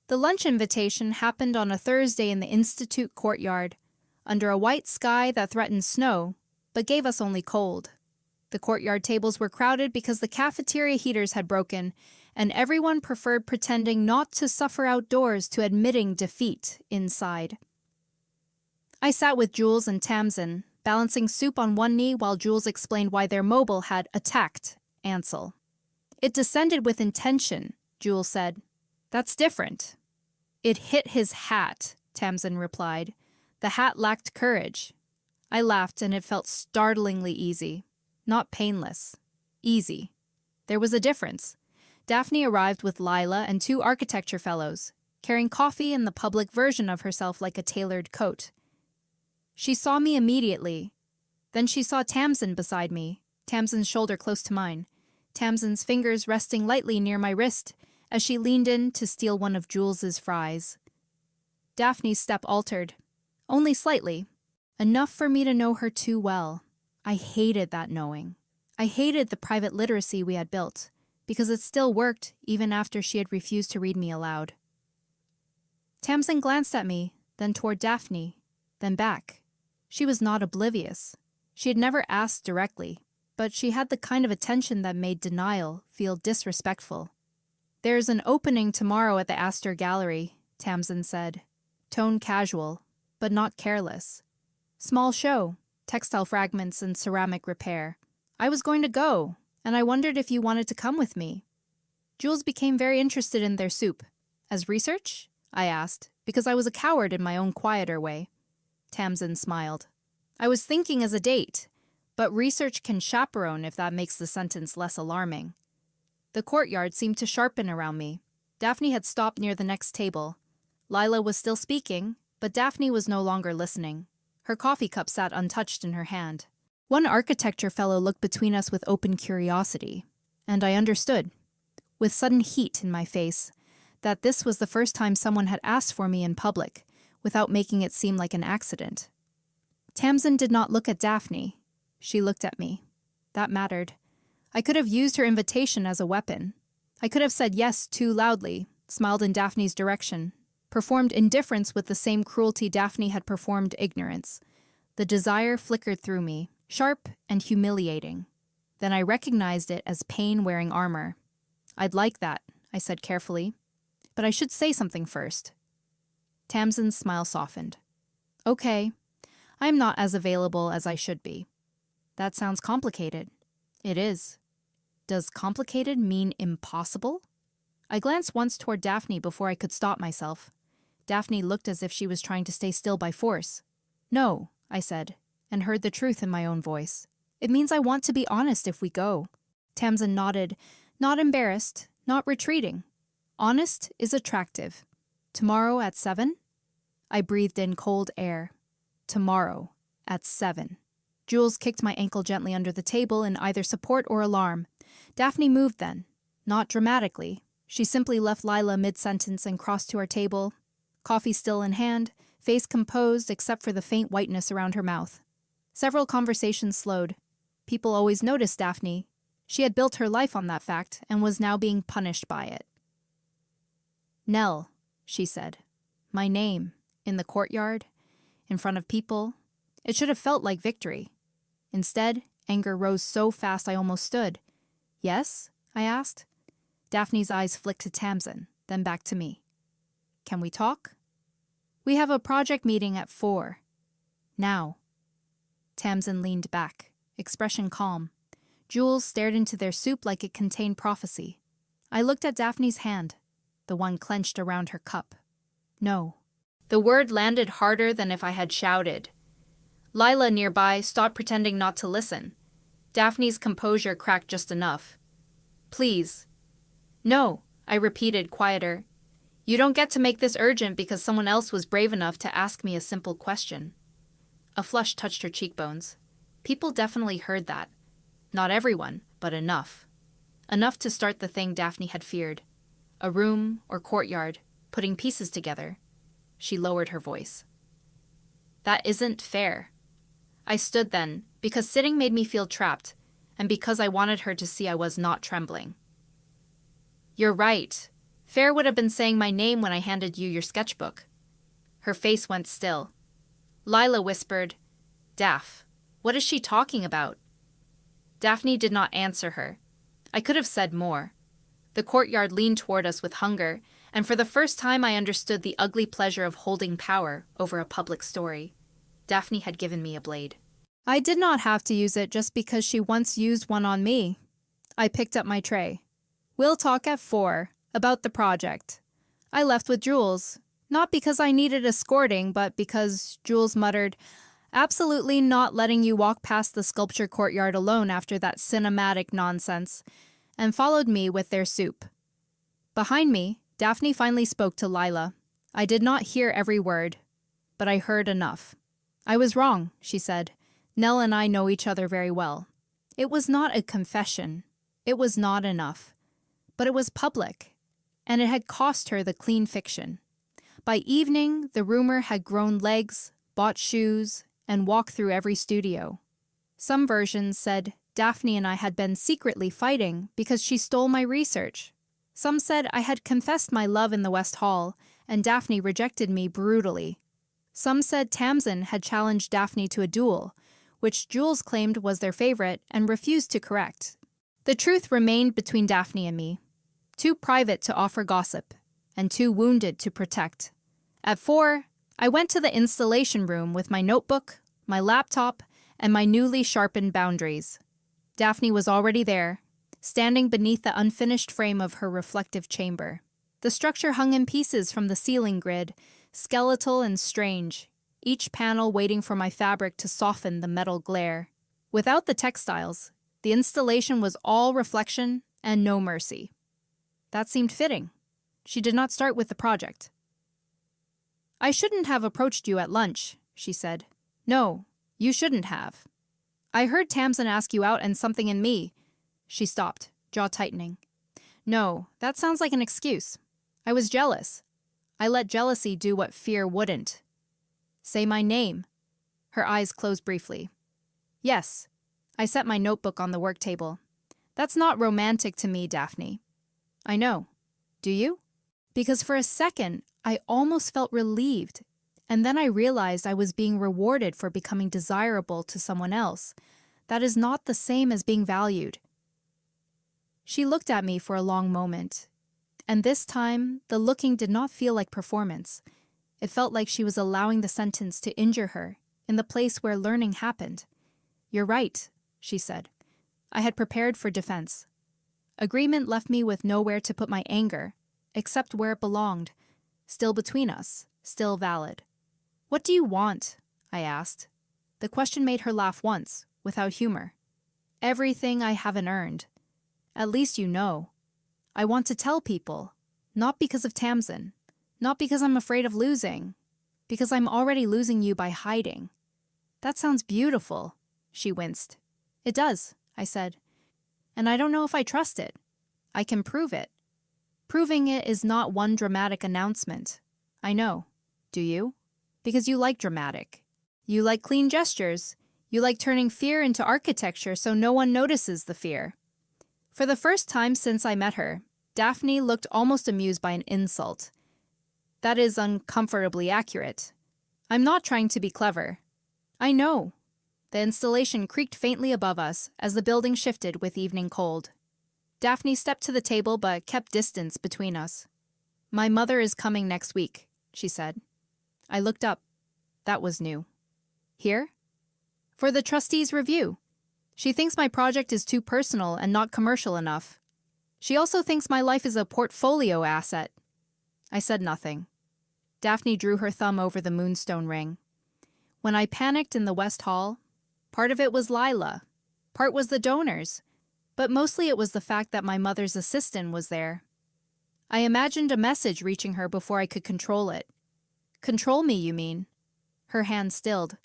Speaker 1: The lunch invitation happened on a Thursday in the Institute courtyard, under a white sky that threatened snow, but gave us only cold. The courtyard tables were crowded because the cafeteria heaters had broken, and everyone preferred pretending not to suffer outdoors to admitting defeat inside. I sat with Jules and Tamsin, balancing soup on one knee while Jules explained why their mobile had attacked Ansel. It descended with intention, Jules said. That's different. It hit his hat, Tamsin replied. The hat lacked courage. I laughed, and it felt startlingly easy. Not painless. Easy. There was a difference. Daphne arrived with Lila and 2 architecture fellows, carrying coffee and the public version of herself like a tailored coat. She saw me immediately. Then she saw Tamsin beside me, Tamsin's shoulder close to mine, Tamsin's fingers resting lightly near my wrist as she leaned in to steal one of Jules's fries. Daphne's step altered, only slightly, enough for me to know her too well. I hated that knowing. I hated the private literacy we had built, because it still worked even after she had refused to read me aloud. Tamsin glanced at me, then toward Daphne, then back. She was not oblivious. She had never asked directly, but she had the kind of attention that made denial feel disrespectful. There's an opening tomorrow at the Astor Gallery, Tamsin said. Tone casual, but not careless. Small show, textile fragments and ceramic repair. I was going to go, and I wondered if you wanted to come with me. Jules became very interested in their soup. As research? I asked, because I was a coward in my own quieter way. Tamsin smiled. I was thinking as a date, but research can chaperone if that makes the sentence less alarming. The courtyard seemed to sharpen around me. Daphne had stopped near the next table. Lila was still speaking, but Daphne was no longer listening. Her coffee cup sat untouched in her hand. One architecture fellow looked between us with open curiosity, and I understood, with sudden heat in my face, that this was the first time someone had asked for me in public, without making it seem like an accident. Tamsin did not look at Daphne. She looked at me. That mattered. I could have used her invitation as a weapon. I could have said yes too loudly, smiled in Daphne's direction, performed indifference with the same cruelty Daphne had performed ignorance. The desire flickered through me, sharp and humiliating. Then I recognized it as pain wearing armor. I'd like that, I said carefully, but I should say something first. Tamsin's smile softened. Okay, I'm not as available as I should be. That sounds complicated. It is. Does complicated mean impossible? I glanced once toward Daphne before I could stop myself. Daphne looked as if she was trying to stay still by force. No, I said, and heard the truth in my own voice. It means I want to be honest if we go. Tamsin nodded, not embarrassed, not retreating. Honest is attractive. Tomorrow at 7? I breathed in cold air. Tomorrow at 7. Jules kicked my ankle gently under the table in either support or alarm. Daphne moved then, not dramatically. She simply left Lila mid-sentence and crossed to our table, coffee still in hand, face composed except for the faint whiteness around her mouth. Several conversations slowed. People always noticed Daphne. She had built her life on that fact and was now being punished by it. Nell, she said. My name, in the courtyard, in front of people. It should have felt like victory. Instead, anger rose so fast I almost stood. Yes? I asked. Daphne's eyes flicked to Tamsin, then back to me. Can we talk? We have a project meeting at 4. Now. Tamsin leaned back, expression calm. Jules stared into their soup like it contained prophecy. I looked at Daphne's hand, the one clenched around her cup. No. The word landed harder than if I had shouted. Lila nearby stopped pretending not to listen. Daphne's composure cracked just enough. Please. No, I repeated, quieter. You don't get to make this urgent because someone else was brave enough to ask me a simple question. A flush touched her cheekbones. People definitely heard that. Not everyone, but enough. Enough to start the thing Daphne had feared. A room or courtyard, putting pieces together. She lowered her voice. That isn't fair. I stood then, because sitting made me feel trapped, and because I wanted her to see I was not trembling. You're right. Fair would have been saying my name when I handed you your sketchbook. Her face went still. Lila whispered, Daph, what is she talking about? Daphne did not answer her. I could have said more. The courtyard leaned toward us with hunger, and for the first time I understood the ugly pleasure of holding power over a public story. Daphne had given me a blade. I did not have to use it just because she once used one on me. I picked up my tray. We'll talk at 4, about the project. I left with Jules, not because I needed escorting, but because Jules muttered, absolutely not letting you walk past the sculpture courtyard alone after that cinematic nonsense, and followed me with their soup. Behind me, Daphne finally spoke to Lila. I did not hear every word, but I heard enough. I was wrong, she said. Nell and I know each other very well. It was not a confession. It was not enough. But it was public, and it had cost her the clean fiction. By evening, the rumor had grown legs, bought shoes, and walked through every studio. Some versions said Daphne and I had been secretly fighting because she stole my research. Some said I had confessed my love in the West Hall, and Daphne rejected me brutally. Some said Tamsin had challenged Daphne to a duel, which Jules claimed was their favorite and refused to correct. The truth remained between Daphne and me, too private to offer gossip, and too wounded to protect. At 4, I went to the installation room with my notebook, my laptop, and my newly sharpened boundaries. Daphne was already there, standing beneath the unfinished frame of her reflective chamber. The structure hung in pieces from the ceiling grid, skeletal and strange, each panel waiting for my fabric to soften the metal glare. Without the textiles, the installation was all reflection and no mercy. That seemed fitting. She did not start with the project. I shouldn't have approached you at lunch, she said. No, you shouldn't have. I heard Tamsin ask you out and something in me. She stopped, jaw tightening. No, that sounds like an excuse. I was jealous. I let jealousy do what fear wouldn't. Say my name. Her eyes closed briefly. Yes. I set my notebook on the work table. That's not romantic to me, Daphne. I know. Do you? Because for a second, I almost felt relieved, and then I realized I was being rewarded for becoming desirable to someone else. That is not the same as being valued. She looked at me for a long moment, and this time, the looking did not feel like performance. It felt like she was allowing the sentence to injure her, in the place where learning happened. You're right, she said. I had prepared for defense. Agreement left me with nowhere to put my anger, except where it belonged, still between us, still valid. What do you want? I asked. The question made her laugh once, without humor. Everything I haven't earned. At least you know. I want to tell people, not because of Tamsin, not because I'm afraid of losing, because I'm already losing you by hiding. That sounds beautiful, she winced. It does, I said. And I don't know if I trust it. I can prove it. Proving it is not one dramatic announcement. I know. Do you? Because you like dramatic. You like clean gestures. You like turning fear into architecture so no one notices the fear. For the first time since I met her, Daphne looked almost amused by an insult. That is uncomfortably accurate. I'm not trying to be clever. I know. The installation creaked faintly above us as the building shifted with evening cold. Daphne stepped to the table but kept distance between us. My mother is coming next week, she said. I looked up. That was new. Here? For the trustees' review. She thinks my project is too personal and not commercial enough. She also thinks my life is a portfolio asset. I said nothing. Daphne drew her thumb over the moonstone ring. When I panicked in the West Hall, part of it was Lila. Part was the donors. but mostly it was the fact that my mother's assistant was there. I imagined a message reaching her before I could control it. Control me, you mean? Her hand stilled.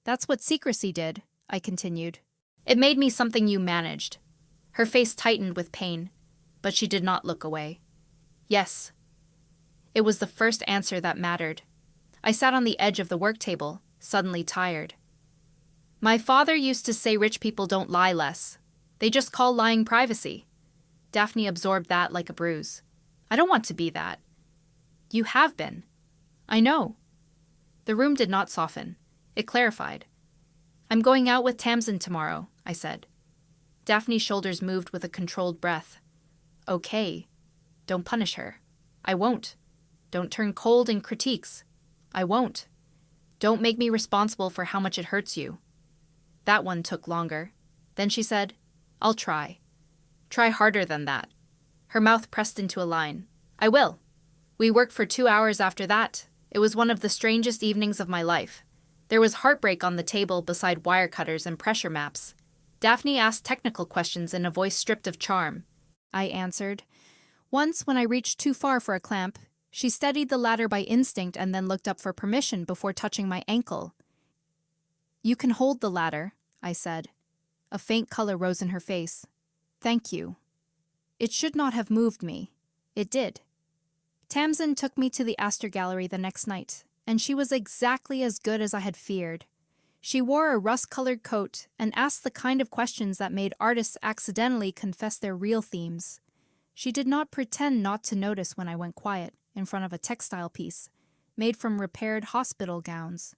Speaker 1: That's what secrecy did, I continued. It made me something you managed. Her face tightened with pain, but she did not look away. Yes. It was the first answer that mattered. I sat on the edge of the work table, suddenly tired. My father used to say rich people don't lie less. They just call lying privacy. Daphne absorbed that like a bruise. I don't want to be that. You have been. I know. The room did not soften. It clarified. I'm going out with Tamsin tomorrow, I said. Daphne's shoulders moved with a controlled breath. Okay. Don't punish her. I won't. Don't turn cold in critiques. I won't. Don't make me responsible for how much it hurts you. That one took longer. Then she said, I'll try. Try harder than that. Her mouth pressed into a line. I will. We worked for 2 hours after that. It was one of the strangest evenings of my life. There was heartbreak on the table beside wire cutters and pressure maps. Daphne asked technical questions in a voice stripped of charm. I answered. Once, when I reached too far for a clamp, she steadied the ladder by instinct and then looked up for permission before touching my ankle. You can hold the ladder, I said. A faint color rose in her face. Thank you. It should not have moved me. It did. Tamsin took me to the Astor Gallery the next night, and she was exactly as good as I had feared. She wore a rust-colored coat and asked the kind of questions that made artists accidentally confess their real themes. She did not pretend not to notice when I went quiet in front of a textile piece, made from repaired hospital gowns.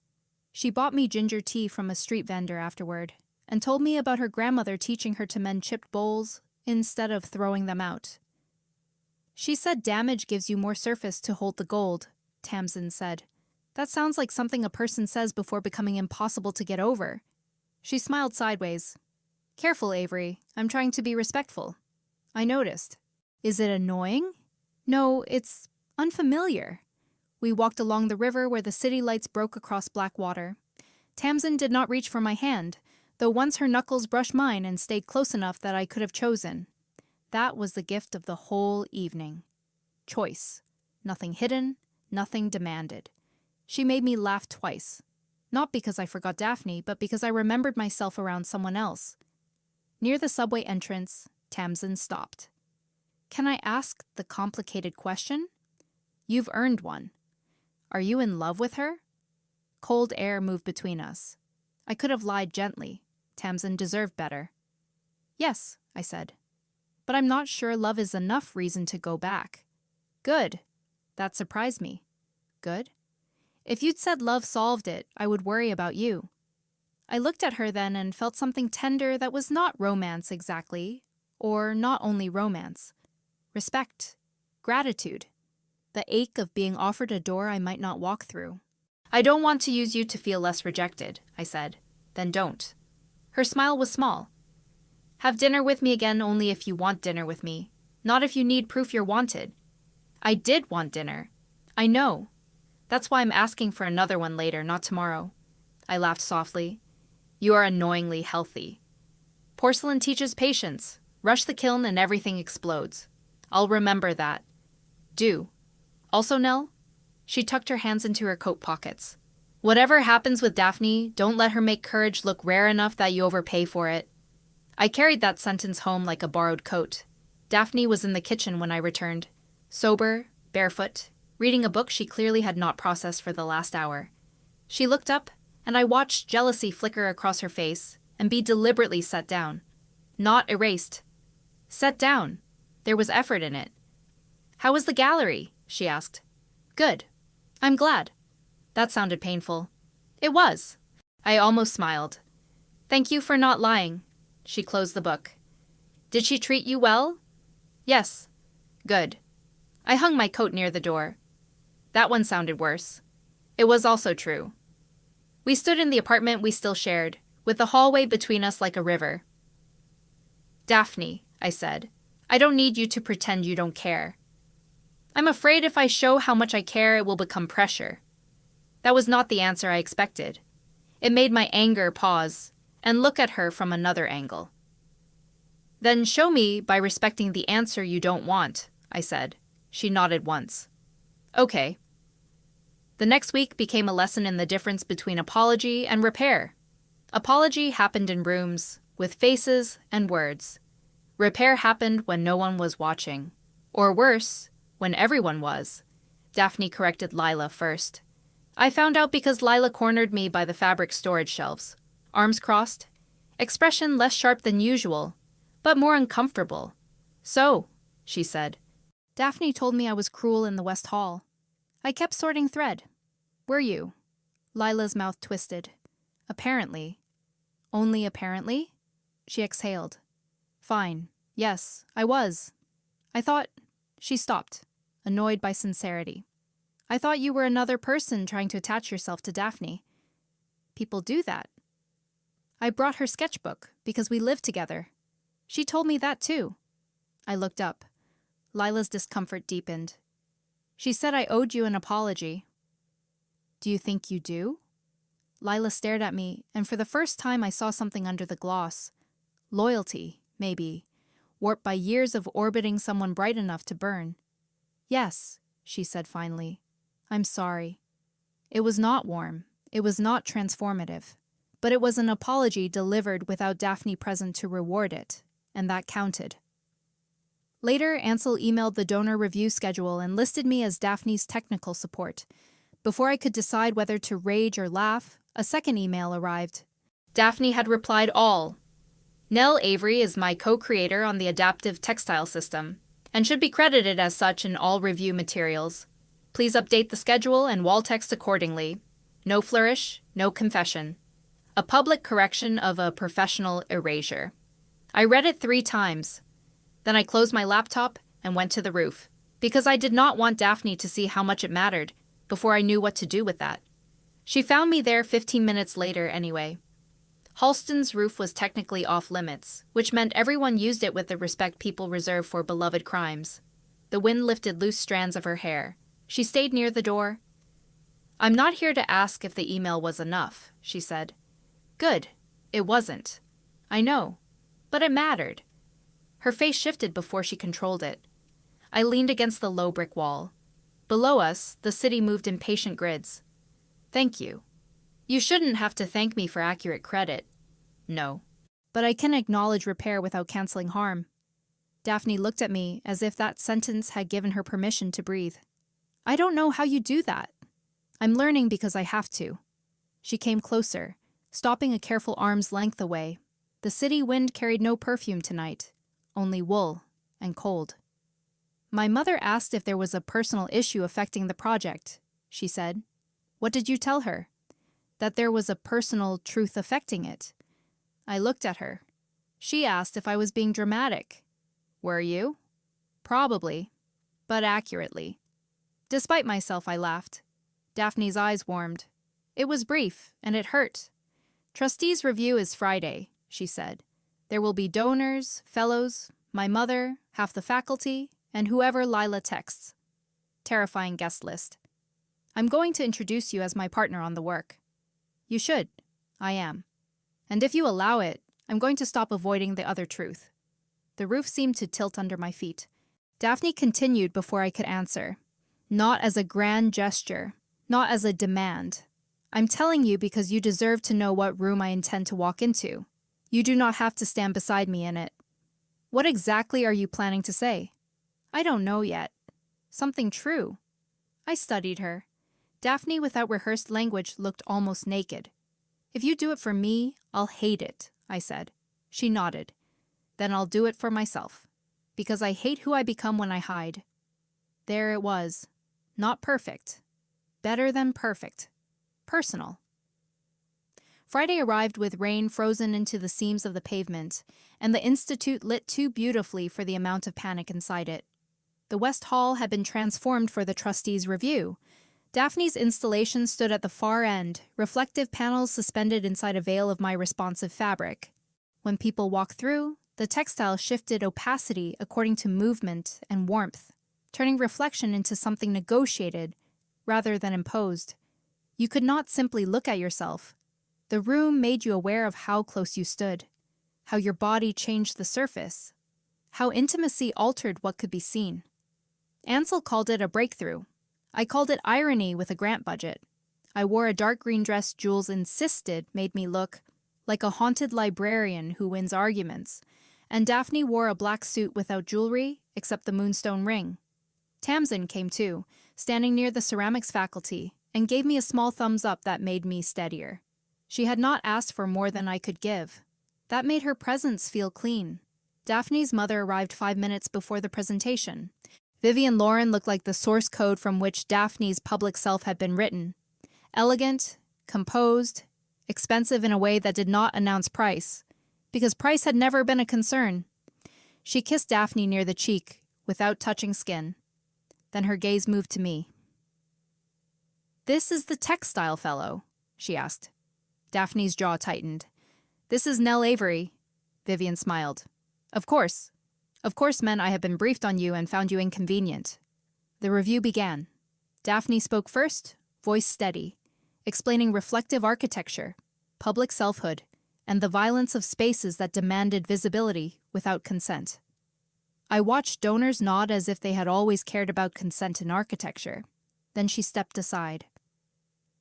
Speaker 1: She bought me ginger tea from a street vendor afterward, and told me about her grandmother teaching her to mend chipped bowls instead of throwing them out. She said damage gives you more surface to hold the gold, Tamsin said. That sounds like something a person says before becoming impossible to get over. She smiled sideways. Careful, Avery. I'm trying to be respectful. I noticed. Is it annoying? No, it's unfamiliar. We walked along the river where the city lights broke across black water. Tamsin did not reach for my hand, though once her knuckles brushed mine and stayed close enough that I could have chosen. That was the gift of the whole evening. Choice. Nothing hidden, nothing demanded. She made me laugh twice. Not because I forgot Daphne, but because I remembered myself around someone else. Near the subway entrance, Tamsin stopped. Can I ask the complicated question? You've earned one. Are you in love with her? Cold air moved between us. I could have lied gently. Tamsin deserved better. Yes, I said. But I'm not sure love is enough reason to go back. Good. That surprised me. Good? If you'd said love solved it, I would worry about you. I looked at her then and felt something tender that was not romance exactly, or not only romance. Respect. Gratitude. The ache of being offered a door I might not walk through. I don't want to use you to feel less rejected, I said. Then don't. Her smile was small. Have dinner with me again only if you want dinner with me, not if you need proof you're wanted. I did want dinner. I know. That's why I'm asking for another one later, not tomorrow. I laughed softly. You are annoyingly healthy. Porcelain teaches patience. Rush the kiln and everything explodes. I'll remember that. Do. Also, Nell? She tucked her hands into her coat pockets. Whatever happens with Daphne, don't let her make courage look rare enough that you overpay for it. I carried that sentence home like a borrowed coat. Daphne was in the kitchen when I returned, sober, barefoot, reading a book she clearly had not processed for the last hour. She looked up, and I watched jealousy flicker across her face and be deliberately set down. Not erased. Set down. There was effort in it. How was the gallery? She asked. Good. I'm glad. That sounded painful. It was. I almost smiled. Thank you for not lying. She closed the book. Did she treat you well? Yes. Good. I hung my coat near the door. That one sounded worse. It was also true. We stood in the apartment we still shared, with the hallway between us like a river. Daphne, I said, I don't need you to pretend you don't care. I'm afraid if I show how much I care, it will become pressure. That was not the answer I expected. It made my anger pause and look at her from another angle. Then show me by respecting the answer you don't want, I said. She nodded once. Okay. The next week became a lesson in the difference between apology and repair. Apology happened in rooms, with faces and words. Repair happened when no one was watching. Or worse, when everyone was. Daphne corrected Lila first. I found out because Lila cornered me by the fabric storage shelves. Arms crossed. Expression less sharp than usual, but more uncomfortable. So, she said. Daphne told me I was cruel in the West Hall. I kept sorting thread. Were you? Lila's mouth twisted. Apparently. Only apparently? She exhaled. Fine. Yes, I was. I thought... She stopped, annoyed by sincerity. I thought you were another person trying to attach yourself to Daphne. People do that. I brought her sketchbook because we lived together. She told me that too. I looked up. Lila's discomfort deepened. She said I owed you an apology. Do you think you do? Lila stared at me, and for the first time I saw something under the gloss. Loyalty, maybe, warped by years of orbiting someone bright enough to burn. Yes, she said finally. I'm sorry. It was not warm. It was not transformative. But it was an apology delivered without Daphne present to reward it, and that counted. Later, Ansel emailed the donor review schedule and listed me as Daphne's technical support. Before I could decide whether to rage or laugh, a second email arrived. Daphne had replied all. Nell Avery is my co-creator on the adaptive textile system, and should be credited as such in all review materials. Please update the schedule and wall text accordingly. No flourish, no confession. A public correction of a professional erasure. I read it 3 times. Then I closed my laptop and went to the roof, because I did not want Daphne to see how much it mattered before I knew what to do with that. She found me there 15 minutes later anyway. Halston's roof was technically off-limits, which meant everyone used it with the respect people reserve for beloved crimes. The wind lifted loose strands of her hair. She stayed near the door. I'm not here to ask if the email was enough, she said. Good. It wasn't. I know. But it mattered. Her face shifted before she controlled it. I leaned against the low brick wall. Below us, the city moved in patient grids. Thank you. You shouldn't have to thank me for accurate credit. No. But I can acknowledge repair without canceling harm. Daphne looked at me as if that sentence had given her permission to breathe. I don't know how you do that. I'm learning because I have to. She came closer, stopping a careful arm's length away. The city wind carried no perfume tonight, only wool and cold. My mother asked if there was a personal issue affecting the project, she said. What did you tell her? That there was a personal truth affecting it. I looked at her. She asked if I was being dramatic. Were you? Probably, but accurately. Despite myself, I laughed. Daphne's eyes warmed. It was brief, and it hurt. Trustees' review is Friday, she said. There will be donors, fellows, my mother, half the faculty, and whoever Lila texts. Terrifying guest list. I'm going to introduce you as my partner on the work. You should. I am. And if you allow it, I'm going to stop avoiding the other truth. The roof seemed to tilt under my feet. Daphne continued before I could answer. Not as a grand gesture, not as a demand. I'm telling you because you deserve to know what room I intend to walk into. You do not have to stand beside me in it. What exactly are you planning to say? I don't know yet. Something true. I studied her. Daphne, without rehearsed language, looked almost naked. If you do it for me, I'll hate it, I said. She nodded. Then I'll do it for myself. Because I hate who I become when I hide. There it was. Not perfect. Better than perfect. Personal. Friday arrived with rain frozen into the seams of the pavement, and the Institute lit too beautifully for the amount of panic inside it. The West Hall had been transformed for the trustees' review. Daphne's installation stood at the far end, reflective panels suspended inside a veil of my responsive fabric. When people walked through, the textile shifted opacity according to movement and warmth, turning reflection into something negotiated rather than imposed. You could not simply look at yourself. The room made you aware of how close you stood. how your body changed the surface, how intimacy altered what could be seen. Ansel called it a breakthrough. I called it irony with a grant budget. I wore a dark green dress Jules insisted made me look like a haunted librarian who wins arguments, and Daphne wore a black suit without jewelry except the moonstone ring. Tamsin came too, standing near the ceramics faculty, and gave me a small thumbs up that made me steadier. She had not asked for more than I could give. That made her presence feel clean. Daphne's mother arrived 5 minutes before the presentation. Vivian Lorren looked like the source code from which Daphne's public self had been written. Elegant, composed, expensive in a way that did not announce price, because price had never been a concern. She kissed Daphne near the cheek, without touching skin. Then her gaze moved to me. "This is the textile fellow?" she asked. Daphne's jaw tightened. "This is Nell Avery." Vivian smiled. Of course, men, I have been briefed on you and found you inconvenient." The review began. Daphne spoke first, voice steady, explaining reflective architecture, public selfhood, and the violence of spaces that demanded visibility without consent. I watched donors nod as if they had always cared about consent in architecture. Then she stepped aside.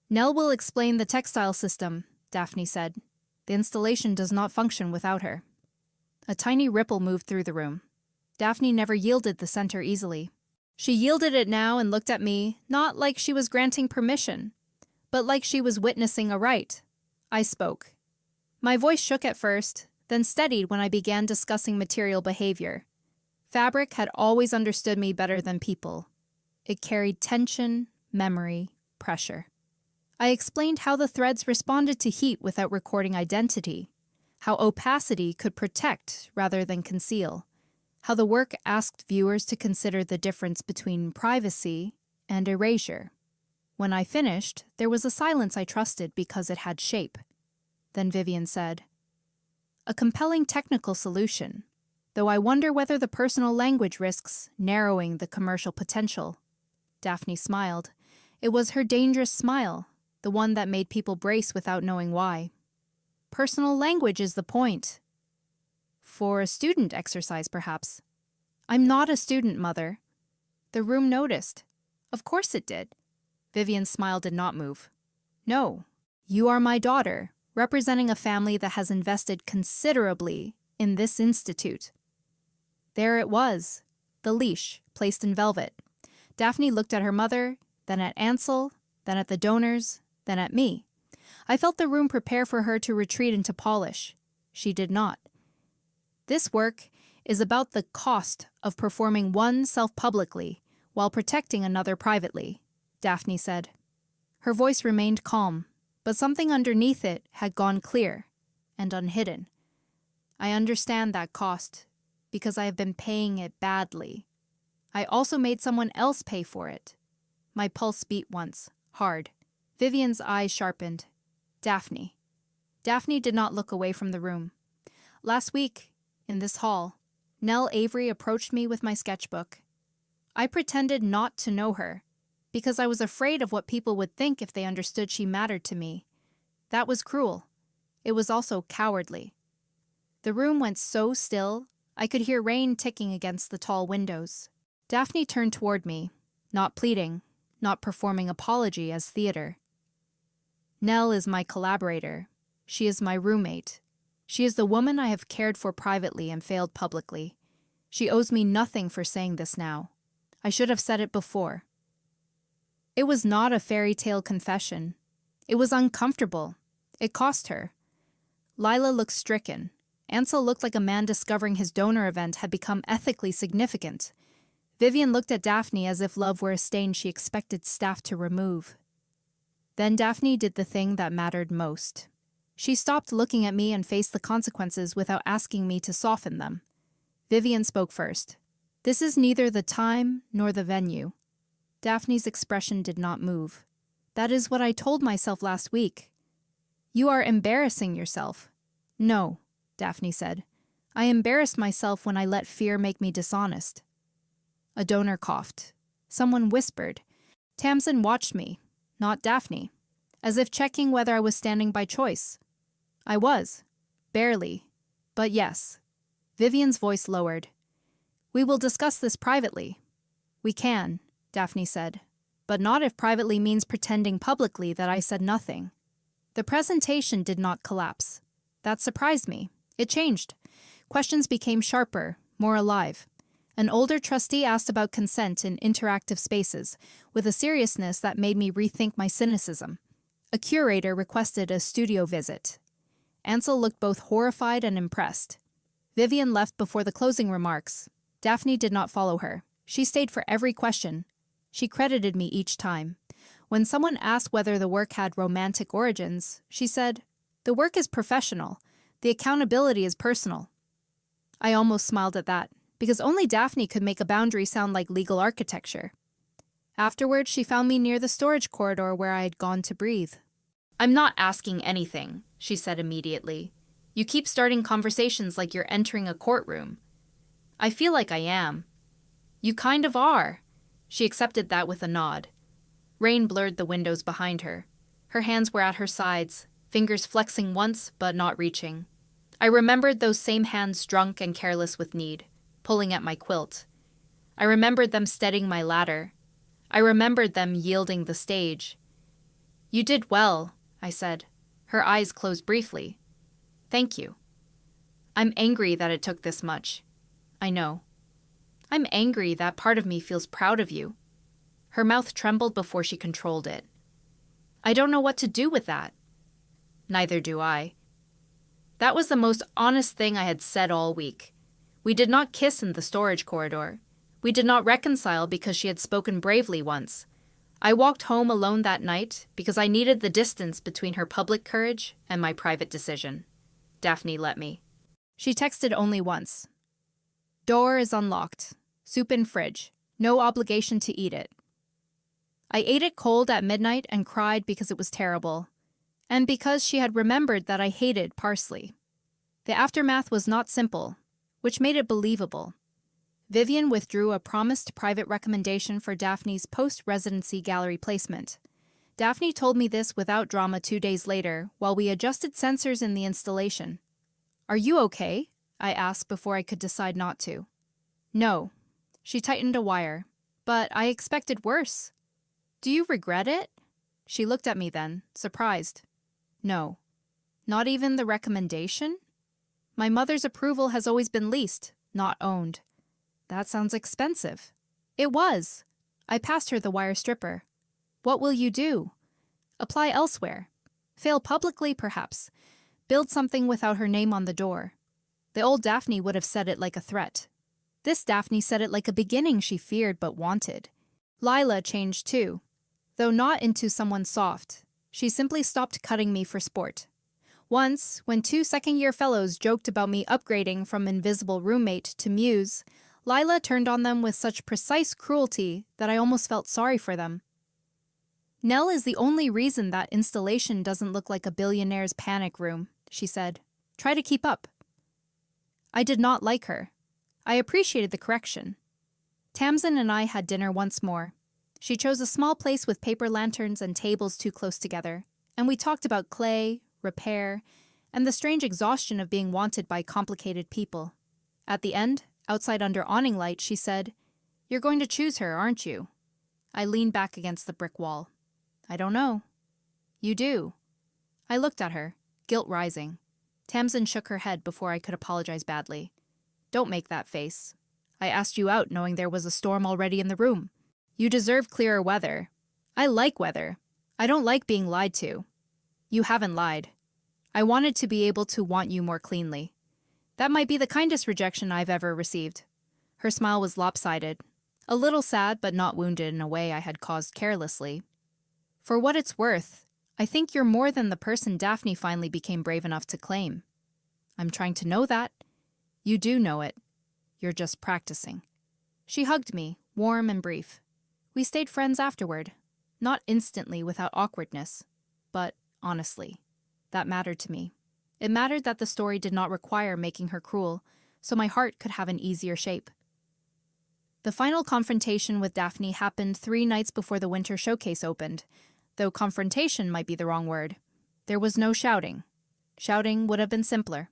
Speaker 1: "Nell will explain the textile system," Daphne said. "The installation does not function without her." A tiny ripple moved through the room. Daphne never yielded the center easily. She yielded it now and looked at me, not like she was granting permission, but like she was witnessing a right. I spoke. My voice shook at first, then steadied when I began discussing material behavior. Fabric had always understood me better than people. It carried tension, memory, pressure. I explained how the threads responded to heat without recording identity, how opacity could protect rather than conceal, how the work asked viewers to consider the difference between privacy and erasure. When I finished, there was a silence I trusted because it had shape. Then Vivian said, "A compelling technical solution, though I wonder whether the personal language risks narrowing the commercial potential." Daphne smiled. It was her dangerous smile, the one that made people brace without knowing why. "Personal language is the point." "For a student exercise, perhaps." "I'm not a student, Mother." The room noticed. Of course it did. Vivian's smile did not move. "No, you are my daughter, representing a family that has invested considerably in this institute." There it was, the leash, placed in velvet. Daphne looked at her mother, then at Ansel, then at the donors, then at me. I felt the room prepare for her to retreat into polish. She did not. "This work is about the cost of performing oneself publicly while protecting another privately," Daphne said. Her voice remained calm, but something underneath it had gone clear and unhidden. "I understand that cost, because I have been paying it badly. I also made someone else pay for it." My pulse beat once, hard. Vivian's eyes sharpened. "Daphne." Daphne did not look away from the room. "Last week, in this hall, Nell Avery approached me with my sketchbook. I pretended not to know her, because I was afraid of what people would think if they understood she mattered to me. That was cruel. It was also cowardly." The room went so still, I could hear rain ticking against the tall windows. Daphne turned toward me, not pleading, not performing apology as theater. "Nell is my collaborator. She is my roommate. She is the woman I have cared for privately and failed publicly. She owes me nothing for saying this now. I should have said it before." It was not a fairy tale confession. It was uncomfortable. It cost her. Lila looked stricken. Ansel looked like a man discovering his donor event had become ethically significant. Vivian looked at Daphne as if love were a stain she expected staff to remove. Then Daphne did the thing that mattered most. She stopped looking at me and faced the consequences without asking me to soften them. Vivian spoke first. "This is neither the time nor the venue." Daphne's expression did not move. "That is what I told myself last week." "You are embarrassing yourself." "No," Daphne said. "I embarrassed myself when I let fear make me dishonest." A donor coughed. Someone whispered. Tamsin watched me, not Daphne, as if checking whether I was standing by choice. I was, barely, But yes. Vivian's voice lowered. We will discuss this privately. We can, Daphne said. But not if privately means pretending publicly that I said nothing. The presentation did not collapse. That surprised me. It changed. Questions became sharper, more alive. An older trustee asked about consent in interactive spaces, with a seriousness that made me rethink my cynicism. A curator requested a studio visit. Ansel looked both horrified and impressed. Vivian left before the closing remarks. Daphne did not follow her. She stayed for every question. She credited me each time. When someone asked whether the work had romantic origins, she said, "The work is professional. The accountability is personal." I almost smiled at that, because only Daphne could make a boundary sound like legal architecture. Afterward, she found me near the storage corridor where I had gone to breathe. "I'm not asking anything," she said immediately. "You keep starting conversations like you're entering a courtroom." "I feel like I am." "You kind of are." She accepted that with a nod. Rain blurred the windows behind her. Her hands were at her sides, fingers flexing once but not reaching. I remembered those same hands drunk and careless with need, pulling at my quilt. I remembered them steadying my ladder. I remembered them yielding the stage. "You did well," I said. Her eyes closed briefly. "Thank you." "I'm angry that it took this much." "I know." "I'm angry that part of me feels proud of you." Her mouth trembled before she controlled it. "I don't know what to do with that." "Neither do I." That was the most honest thing I had said all week. We did not kiss in the storage corridor. We did not reconcile because she had spoken bravely once. I walked home alone that night because I needed the distance between her public courage and my private decision. Daphne let me. She texted only once. "Door is unlocked. Soup in fridge. No obligation to eat it." I ate it cold at midnight and cried because it was terrible, and because she had remembered that I hated parsley. The aftermath was not simple, which made it believable. Vivian withdrew a promised private recommendation for Daphne's post-residency gallery placement. Daphne told me this without drama 2 days later while we adjusted sensors in the installation. "Are you okay?" I asked before I could decide not to. "No." She tightened a wire. "But I expected worse." "Do you regret it?" She looked at me then, surprised. "No." "Not even the recommendation?" "My mother's approval has always been leased, not owned." "That sounds expensive." "It was." I passed her the wire stripper. "What will you do?" "Apply elsewhere. Fail publicly, perhaps. Build something without her name on the door." The old Daphne would have said it like a threat. This Daphne said it like a beginning she feared but wanted. Lila changed too, though not into someone soft. She simply stopped cutting me for sport. Once, when 2 second-year fellows joked about me upgrading from invisible roommate to muse, Lila turned on them with such precise cruelty that I almost felt sorry for them. "Nell is the only reason that installation doesn't look like a billionaire's panic room," she said. "Try to keep up." I did not like her. I appreciated the correction. Tamsin and I had dinner once more. She chose a small place with paper lanterns and tables too close together, and we talked about clay, repair, and the strange exhaustion of being wanted by complicated people. At the end, outside under awning light, she said, "You're going to choose her, aren't you?" I leaned back against the brick wall. "I don't know." "You do." I looked at her, guilt rising. Tamsin shook her head before I could apologize badly. "Don't make that face. I asked you out knowing there was a storm already in the room. You deserve clearer weather. I like weather. I don't like being lied to." "You haven't lied. I wanted to be able to want you more cleanly. That might be the kindest rejection I've ever received." Her smile was lopsided, a little sad but not wounded in a way I had caused carelessly. "For what it's worth, I think you're more than the person Daphne finally became brave enough to claim." "I'm trying to know that." "You do know it. You're just practicing." She hugged me, warm and brief. We stayed friends afterward, not instantly without awkwardness, but honestly. That mattered to me. It mattered that the story did not require making her cruel, so my heart could have an easier shape. The final confrontation with Daphne happened 3 nights before the winter showcase opened, though confrontation might be the wrong word. There was no shouting. Shouting would have been simpler.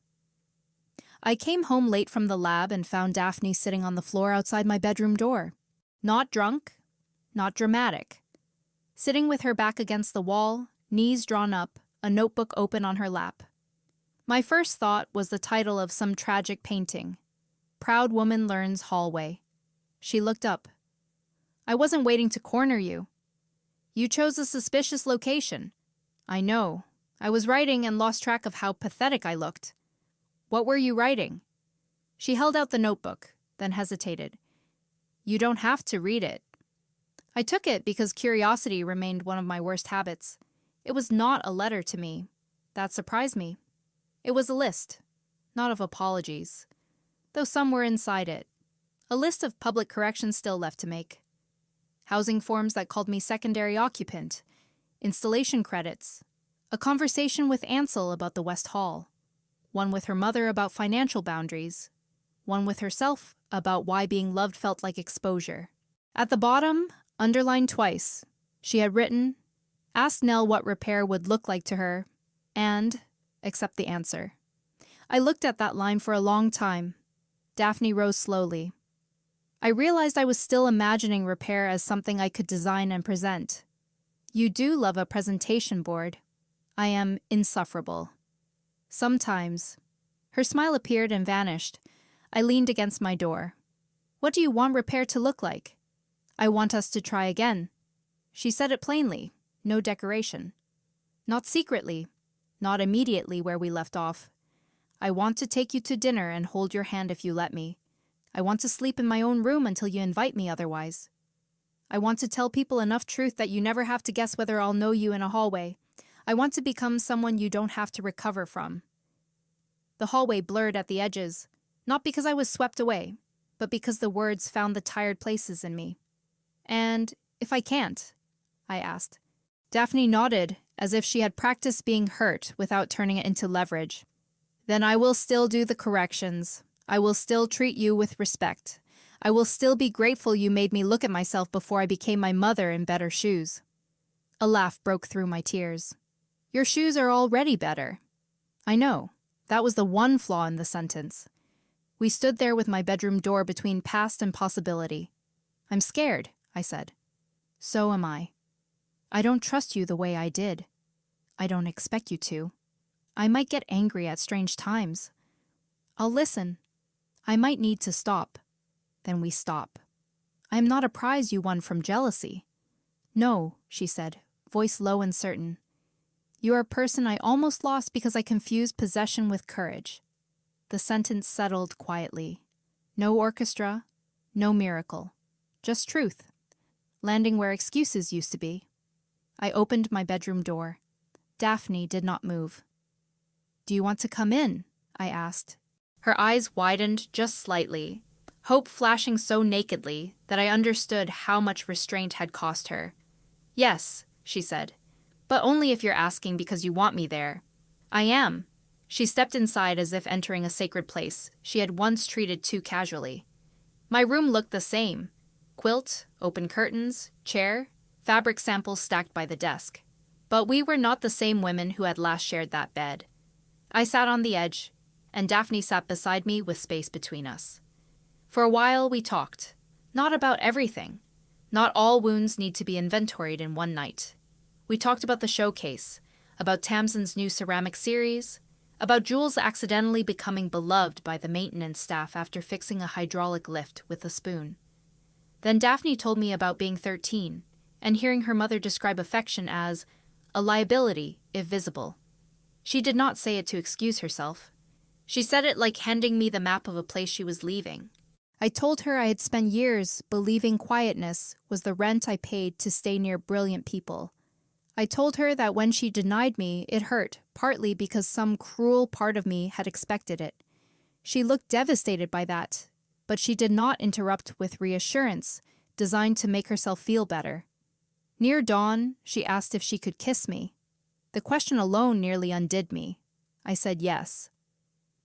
Speaker 1: I came home late from the lab and found Daphne sitting on the floor outside my bedroom door. Not drunk, not dramatic. Sitting with her back against the wall, knees drawn up, a notebook open on her lap. My first thought was the title of some tragic painting. Proud Woman Learns Hallway. She looked up. I wasn't waiting to corner you. You chose a suspicious location. I know. I was writing and lost track of how pathetic I looked. What were you writing? She held out the notebook, then hesitated. You don't have to read it. I took it because curiosity remained one of my worst habits. It was not a letter to me. That surprised me. It was a list, not of apologies, though some were inside it. A list of public corrections still left to make. Housing forms that called me secondary occupant, installation credits, a conversation with Ansel about the West Hall, one with her mother about financial boundaries, one with herself about why being loved felt like exposure. At the bottom, underlined twice, she had written, ask Nell what repair would look like to her, and accept the answer. I looked at that line for a long time. Daphne rose slowly. I realized I was still imagining repair as something I could design and present. You do love a presentation board. I am insufferable. Sometimes. Her smile appeared and vanished. I leaned against my door. What do you want repair to look like? I want us to try again. She said it plainly. No decoration. Not secretly. Not immediately where we left off. I want to take you to dinner and hold your hand if you let me. I want to sleep in my own room until you invite me otherwise. I want to tell people enough truth that you never have to guess whether I'll know you in a hallway. I want to become someone you don't have to recover from. The hallway blurred at the edges, not because I was swept away, but because the words found the tired places in me. And if I can't? I asked. Daphne nodded, as if she had practiced being hurt without turning it into leverage. Then I will still do the corrections. I will still treat you with respect. I will still be grateful you made me look at myself before I became my mother in better shoes. A laugh broke through my tears. Your shoes are already better. I know. That was the one flaw in the sentence. We stood there with my bedroom door between past and possibility. I'm scared, I said. So am I. I don't trust you the way I did. I don't expect you to. I might get angry at strange times. I'll listen. I might need to stop. Then we stop. I am not a prize you won from jealousy. No, she said, voice low and certain. You are a person I almost lost because I confused possession with courage. The sentence settled quietly. No orchestra, no miracle. Just truth. Landing where excuses used to be. I opened my bedroom door. Daphne did not move. Do you want to come in? I asked. Her eyes widened just slightly, hope flashing so nakedly that I understood how much restraint had cost her. Yes, she said, but only if you're asking because you want me there. I am. She stepped inside as if entering a sacred place she had once treated too casually. My room looked the same. Quilt, open curtains, chair, fabric samples stacked by the desk. But we were not the same women who had last shared that bed. I sat on the edge, and Daphne sat beside me with space between us. For a while we talked, not about everything. Not all wounds need to be inventoried in one night. We talked about the showcase, about Tamsin's new ceramic series, about Jules accidentally becoming beloved by the maintenance staff after fixing a hydraulic lift with a spoon. Then Daphne told me about being 13, and hearing her mother describe affection as a liability if visible. She did not say it to excuse herself. She said it like handing me the map of a place she was leaving. I told her I had spent years believing quietness was the rent I paid to stay near brilliant people. I told her that when she denied me, it hurt, partly because some cruel part of me had expected it. She looked devastated by that, but she did not interrupt with reassurance, designed to make herself feel better. Near dawn, she asked if she could kiss me. The question alone nearly undid me. I said yes.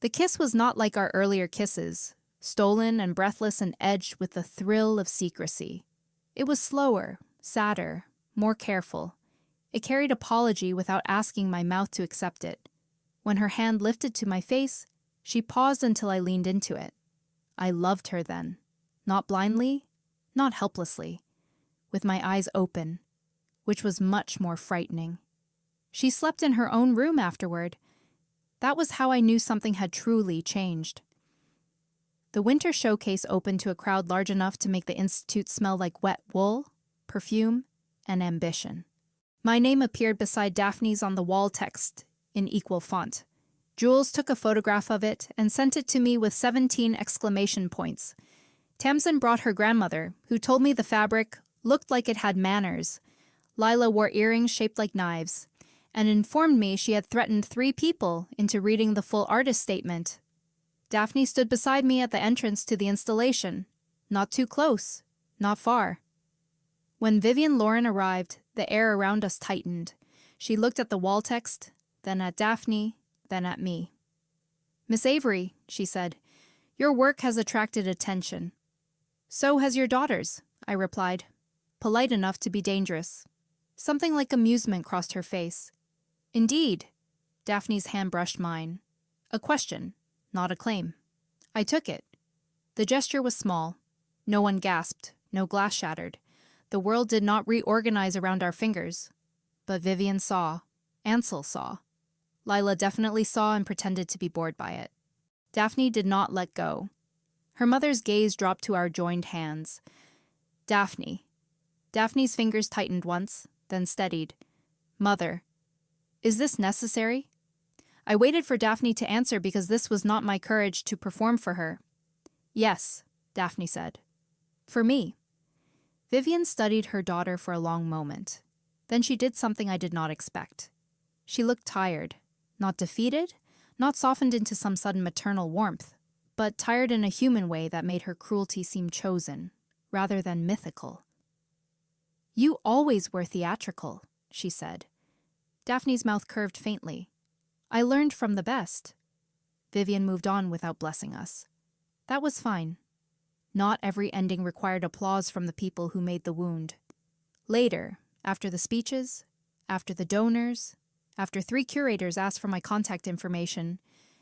Speaker 1: The kiss was not like our earlier kisses, stolen and breathless and edged with the thrill of secrecy. It was slower, sadder, more careful. It carried apology without asking my mouth to accept it. When her hand lifted to my face, She paused until I leaned into it. I loved her then. Not blindly, not helplessly. With my eyes open, which was much more frightening. She slept in her own room afterward. That was how I knew something had truly changed. The winter showcase opened to a crowd large enough to make the Institute smell like wet wool, perfume, and ambition. My name appeared beside Daphne's on the wall text in equal font. Jules took a photograph of it and sent it to me with 17 exclamation points. Tamsin brought her grandmother, who told me the fabric looked like it had manners. Lila wore earrings shaped like knives, and informed me she had threatened 3 people into reading the full artist statement. Daphne stood beside me at the entrance to the installation. Not too close, not far. When Vivian Lorren arrived, the air around us tightened. She looked at the wall text, then at Daphne, then at me. "Miss Avery," she said, "your work has attracted attention." "So has your daughter's," I replied, polite enough to be dangerous. Something like amusement crossed her face. "Indeed." Daphne's hand brushed mine. A question, not a claim. I took it. The gesture was small. No one gasped, no glass shattered. The world did not reorganize around our fingers. But Vivian saw. Ansel saw. Lila definitely saw and pretended to be bored by it. Daphne did not let go. Her mother's gaze dropped to our joined hands. Daphne. Daphne's fingers tightened once, then steadied. "Mother. Is this necessary?" I waited for Daphne to answer because this was not my courage to perform for her. "Yes," Daphne said. "For me." Vivian studied her daughter for a long moment. Then she did something I did not expect. She looked tired. Not defeated, not softened into some sudden maternal warmth, but tired in a human way that made her cruelty seem chosen, rather than mythical. "You always were theatrical," she said. Daphne's mouth curved faintly. "I learned from the best." Vivian moved on without blessing us. That was fine. Not every ending required applause from the people who made the wound. Later, after the speeches, after the donors, after 3 curators asked for my contact information,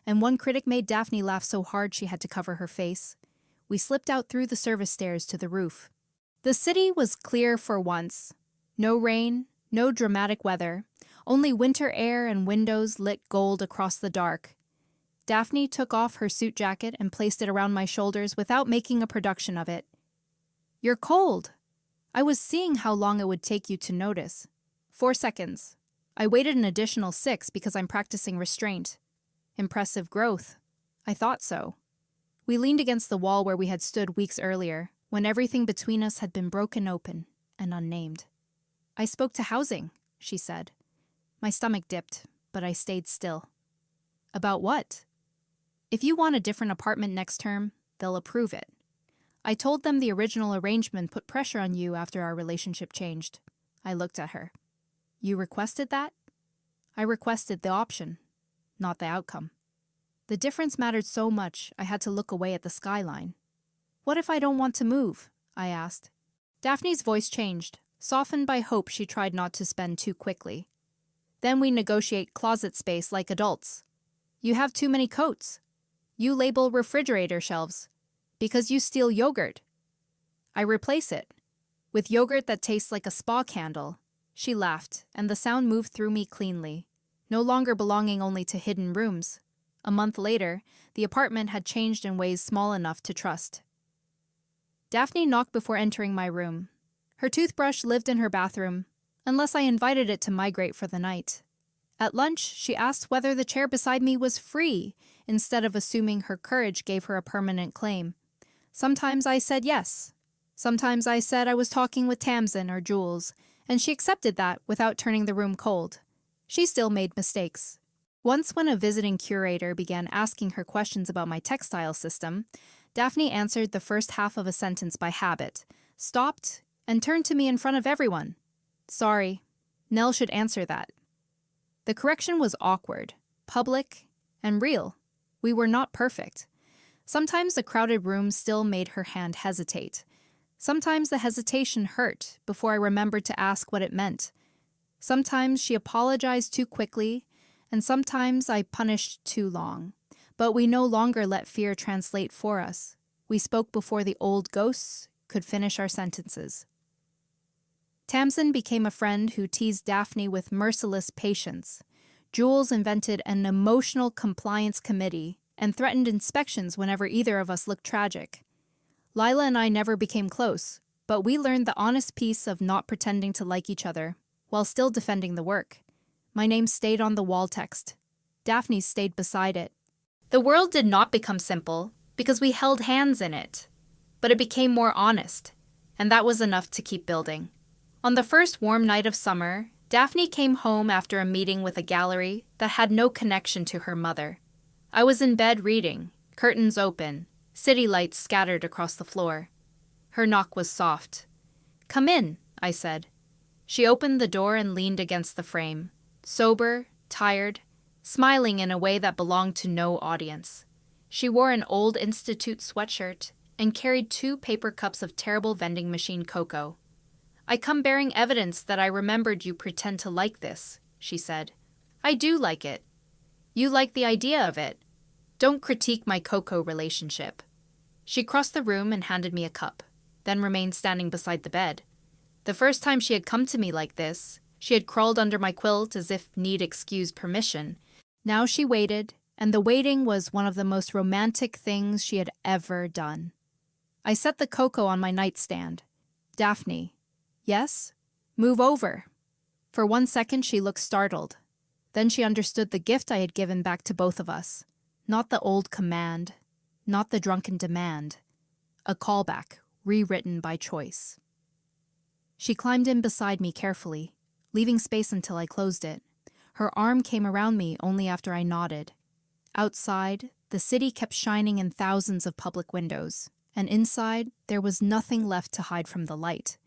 Speaker 1: and 1 critic made Daphne laugh so hard she had to cover her face, we slipped out through the service stairs to the roof. The city was clear for once. No rain, no dramatic weather, only winter air and windows lit gold across the dark. Daphne took off her suit jacket and placed it around my shoulders without making a production of it. "You're cold." I was seeing how long it would take you to notice. 4 seconds. I waited an additional 6 because I'm practicing restraint. Impressive growth. I thought so. We leaned against the wall where we had stood weeks earlier, when everything between us had been broken open and unnamed. "I spoke to housing," she said. My stomach dipped, but I stayed still. "About what?" "If you want a different apartment next term, they'll approve it. I told them the original arrangement put pressure on you after our relationship changed." I looked at her. "You requested that?" "I requested the option, not the outcome." The difference mattered so much I had to look away at the skyline. "What if I don't want to move?" I asked. Daphne's voice changed, softened by hope she tried not to spend too quickly. "Then we negotiate closet space like adults. You have too many coats. You label refrigerator shelves. Because you steal yogurt. I replace it. With yogurt that tastes like a spa candle." She laughed, and the sound moved through me cleanly, no longer belonging only to hidden rooms. A month later, the apartment had changed in ways small enough to trust. Daphne knocked before entering my room. Her toothbrush lived in her bathroom, unless I invited it to migrate for the night. At lunch, she asked whether the chair beside me was free, instead of assuming her courage gave her a permanent claim. Sometimes I said yes. Sometimes I said I was talking with Tamsin or Jules, and she accepted that without turning the room cold. She still made mistakes. Once when a visiting curator began asking her questions about my textile system, Daphne answered the first half of a sentence by habit, stopped, and turned to me in front of everyone. "Sorry, Nell should answer that." The correction was awkward, public, and real. We were not perfect. Sometimes the crowded room still made her hand hesitate. Sometimes the hesitation hurt before I remembered to ask what it meant. Sometimes she apologized too quickly, and sometimes I punished too long. But we no longer let fear translate for us. We spoke before the old ghosts could finish our sentences. Tamsin became a friend who teased Daphne with merciless patience. Jules invented an emotional compliance committee and threatened inspections whenever either of us looked tragic. Lila and I never became close, but we learned the honest piece of not pretending to like each other while still defending the work. My name stayed on the wall text. Daphne's stayed beside it. The world did not become simple because we held hands in it, but it became more honest, and that was enough to keep building. On the first warm night of summer, Daphne came home after a meeting with a gallery that had no connection to her mother. I was in bed reading, curtains open, city lights scattered across the floor. Her knock was soft. "Come in," I said. She opened the door and leaned against the frame, sober, tired, smiling in a way that belonged to no audience. She wore an old Institute sweatshirt and carried 2 paper cups of terrible vending machine cocoa. "I come bearing evidence that I remembered you pretend to like this," she said. "I do like it. You like the idea of it. Don't critique my cocoa relationship." She crossed the room and handed me a cup, then remained standing beside the bed. The first time she had come to me like this, she had crawled under my quilt as if need excuse permission. Now she waited, and the waiting was one of the most romantic things she had ever done. I set the cocoa on my nightstand. "Daphne." "Yes?" "Move over." For 1 second she looked startled. Then she understood the gift I had given back to both of us. Not the old command, not the drunken demand. A callback, rewritten by choice. She climbed in beside me carefully, leaving space until I closed it. Her arm came around me only after I nodded. Outside, the city kept shining in thousands of public windows, and inside, there was nothing left to hide from the light.